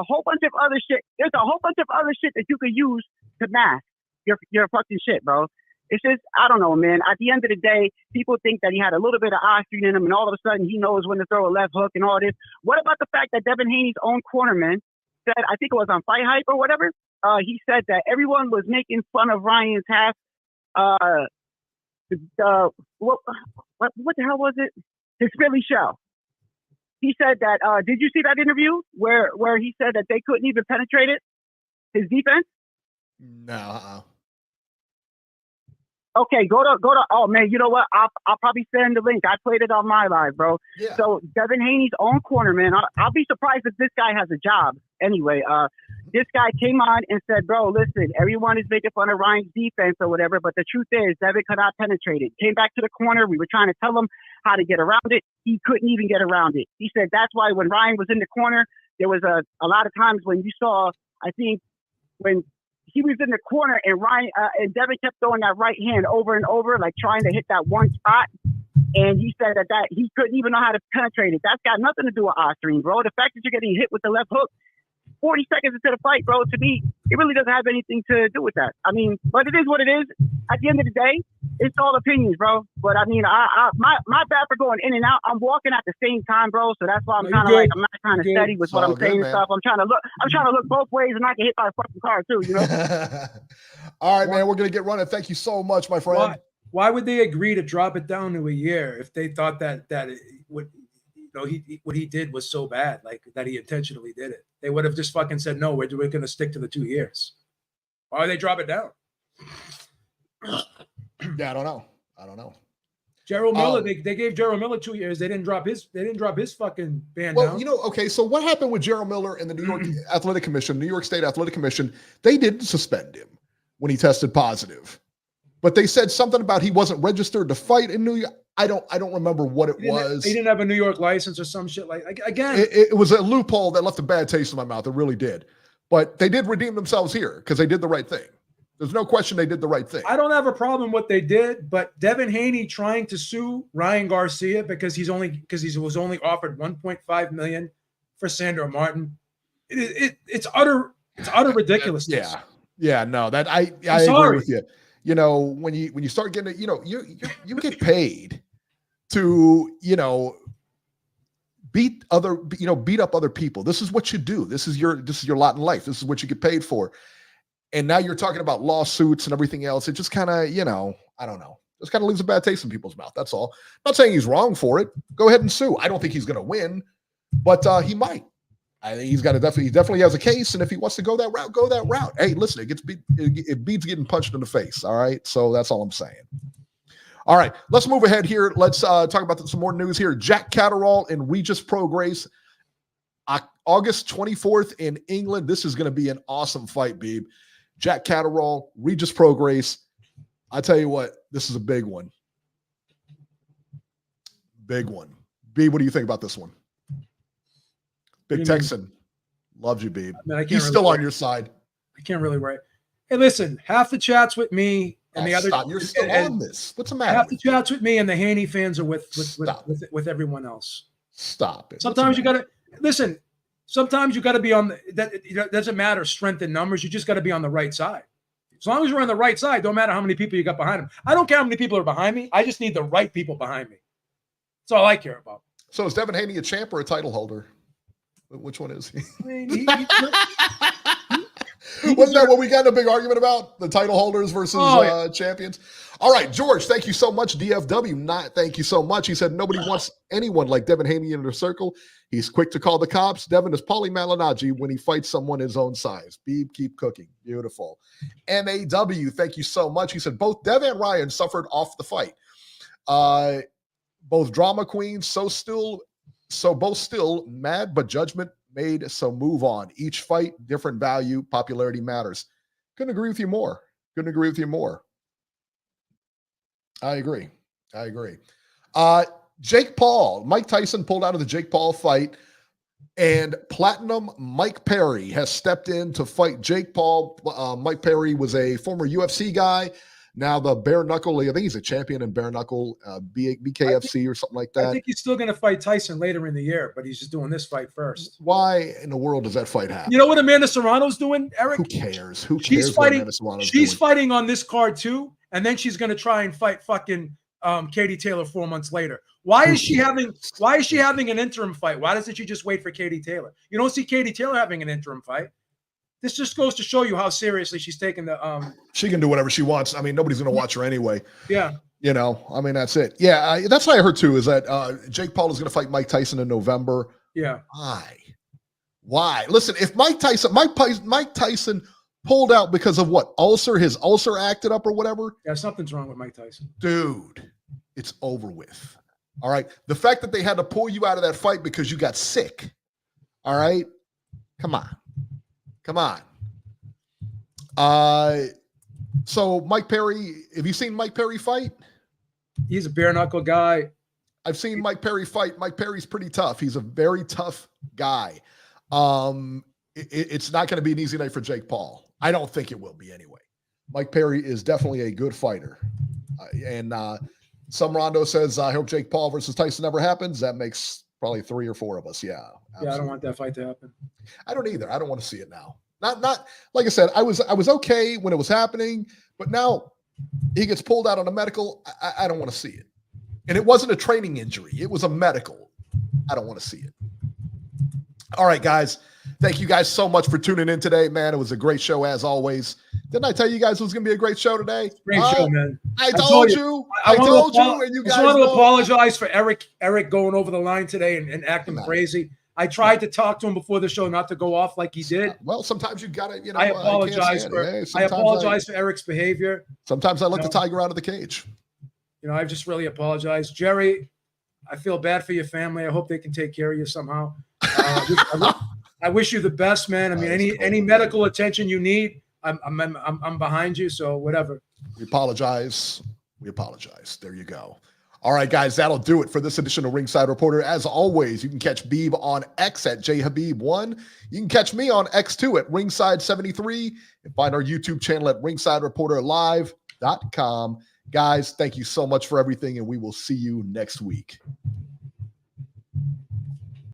Speaker 9: whole bunch of other shit. There's a whole bunch of other shit that you could use to mask your fucking shit, bro. It's just, I don't know, man. At the end of the day, people think that he had a little bit of Austrian in him, and all of a sudden he knows when to throw a left hook and all this. What about the fact that Devin Haney's own cornerman said, I think it was on Fight Hype or whatever, he said that everyone was making fun of Ryan's half. What the hell was it? His Philly shell. He said that. Did you see that interview where he said that they couldn't even penetrate it? His defense.
Speaker 3: No.
Speaker 9: Okay, go to. Oh man, you know what? I'll probably send the link. I played it on my live, bro.
Speaker 3: Yeah.
Speaker 9: So Devin Haney's own corner, man. I'll be surprised if this guy has a job. Anyway, this guy came on and said, bro, listen, everyone is making fun of Ryan's defense or whatever, but the truth is Devin could not penetrate it. Came back to the corner. We were trying to tell him how to get around it. He couldn't even get around it. He said that's why when Ryan was in the corner, there was a lot of times when you saw, I think, when he was in the corner and Ryan and Devin kept throwing that right hand over and over, like trying to hit that one spot. And he said that he couldn't even know how to penetrate it. That's got nothing to do with Austrian, bro. The fact that you're getting hit with the left hook 40 seconds into the fight, bro, to me, it really doesn't have anything to do with that. I mean, but it is what it is. At the end of the day, it's all opinions, bro. But I mean, my bad for going in and out. I'm walking at the same time, bro. So that's why I'm kind of like, I'm not kind of steady with what I'm saying and stuff. I'm trying to look both ways and not get hit by a fucking car too, you know?
Speaker 3: All right, man, we're going to get running. Thank you so much, my friend.
Speaker 4: Why would they agree to drop it down to a year if they thought that it would, what he did was so bad, like that he intentionally did it? They would have just fucking said, no, we're going to stick to the 2 years. Why would they drop it down?
Speaker 3: Yeah, I don't know.
Speaker 4: Gerald Miller, they gave Gerald Miller 2 years. They didn't drop his fucking ban down.
Speaker 3: Okay, so what happened with Gerald Miller and the New York Athletic Commission, New York State Athletic Commission? They didn't suspend him when he tested positive. But they said something about he wasn't registered to fight in New York. I don't remember what it was.
Speaker 4: He didn't have a New York license or some shit like again.
Speaker 3: It was a loophole that left a bad taste in my mouth. It really did. But they did redeem themselves here because they did the right thing. There's no question they did the right thing.
Speaker 4: I don't have a problem with what they did, but Devin Haney trying to sue Ryan Garcia because he was only offered $1.5 million for Sandro Martin. It's utter ridiculousness.
Speaker 3: Yeah. No, that I agree with you. When you start getting it, you get paid to beat up other people. This is what you do. This is your lot in life. This is what you get paid for. And now you're talking about lawsuits and everything else. It just kind of, I don't know. Just kind of leaves a bad taste in people's mouth. That's all. I'm not saying he's wrong for it. Go ahead and sue. I don't think he's going to win, but he might. I think he definitely has a case. And if he wants to go that route, go that route. Hey, listen, it beats getting punched in the face. All right. So that's all I'm saying. All right, let's move ahead here. Let's talk about some more news here. Jack Catterall and Regis Prograis, August 24th in England. This is going to be an awesome fight, Beeb. Jack Catterall, Regis Prograis. I tell you what, this is a big one. Big one. Beeb, what do you think about this one? Big Texan. Loves you, Beeb. He's still on your side.
Speaker 4: I can't really write. Hey, listen, half the chat's with me. And the other,
Speaker 3: you're still on this. What's the matter?
Speaker 4: Half the chat's with me, and the Haney fans are with everyone else.
Speaker 3: Stop it.
Speaker 4: Sometimes you got to listen. Sometimes you got to be on that. It doesn't matter strength in numbers. You just got to be on the right side. As long as you're on the right side, don't matter how many people you got behind them. I don't care how many people are behind me. I just need the right people behind me. That's all I care about.
Speaker 3: So is Devin Haney a champ or a title holder? Which one is he?
Speaker 4: I mean,
Speaker 3: wasn't that what we got in a big argument about? The title holders versus champions? All right, George, thank you so much. DFW, thank you so much. He said nobody wants anyone like Devin Haney in their circle. He's quick to call the cops. Devin is Paulie Malignaggi when he fights someone his own size. Beeb, keep cooking. Beautiful. MAW, thank you so much. He said both Dev and Ryan suffered off the fight. Both drama queens, both still mad, but judgment made, so move on. Each fight, different value, popularity matters. Couldn't agree with you more. I agree. Jake Paul, Mike Tyson pulled out of the Jake Paul fight, and Platinum Mike Perry has stepped in to fight Jake Paul. Mike Perry was a former UFC guy. Now the bare knuckle, I think he's a champion in bare knuckle, BKFC or something like that.
Speaker 4: I think he's still going to fight Tyson later in the year, but he's just doing this fight first.
Speaker 3: Why in the world does that fight happen?
Speaker 4: You know what Amanda Serrano's doing, Eric?
Speaker 3: Who cares?
Speaker 4: She's fighting on this card too, and then she's going to try and fight fucking Katie Taylor 4 months later. Why is she having an interim fight? Why doesn't she just wait for Katie Taylor? You don't see Katie Taylor having an interim fight. This just goes to show you how seriously she's taking the.
Speaker 3: She can do whatever she wants. I mean, nobody's going to watch her anyway.
Speaker 4: Yeah.
Speaker 3: I mean, that's it. Yeah, that's what I heard too. Is that Jake Paul is going to fight Mike Tyson in November?
Speaker 4: Yeah.
Speaker 3: Why? Listen, if Mike Tyson pulled out because of what? His ulcer acted up or whatever?
Speaker 4: Yeah, something's wrong with Mike Tyson.
Speaker 3: Dude, it's over with. All right. The fact that they had to pull you out of that fight because you got sick. All right. Come on. So Mike Perry, have you seen Mike Perry fight?
Speaker 4: He's a bare knuckle guy.
Speaker 3: I've seen Mike Perry fight. Mike Perry's pretty tough. He's a very tough guy. It's not going to be an easy night for Jake Paul. I don't think it will be anyway. Mike Perry is definitely a good fighter. Some Rondo says, I hope Jake Paul versus Tyson never happens. That makes probably 3 or 4 of us. Yeah. Absolutely.
Speaker 4: Yeah, I don't want that fight to happen.
Speaker 3: I don't either. I don't want to see it now. Not like I said, I was okay when it was happening, but now he gets pulled out on a medical. I don't want to see it. And it wasn't a training injury. It was a medical. I don't want to see it. All right, guys. Thank you guys so much for tuning in today, man. It was a great show as always. Didn't I tell you guys it was going to be a great show today?
Speaker 4: Great show, man.
Speaker 3: I told you. And you guys
Speaker 4: I want to apologize for Eric going over the line today and acting crazy. I tried to talk to him before the show not to go off like he did.
Speaker 3: Well, sometimes you got to,
Speaker 4: I apologize for Eric's behavior.
Speaker 3: Sometimes I let the tiger out of the cage.
Speaker 4: I just really apologize. Jerry, I feel bad for your family. I hope they can take care of you somehow. I wish you the best, man. I mean, any medical attention you need, I'm behind you. So whatever.
Speaker 3: We apologize. There you go. All right, guys, that'll do it for this edition of Ringside Reporter. As always, you can catch Beeb on X at JHabib1. You can catch me on X2 at Ringside73 and find our YouTube channel at RingsideReporterLive.com. Guys, thank you so much for everything, and we will see you next week.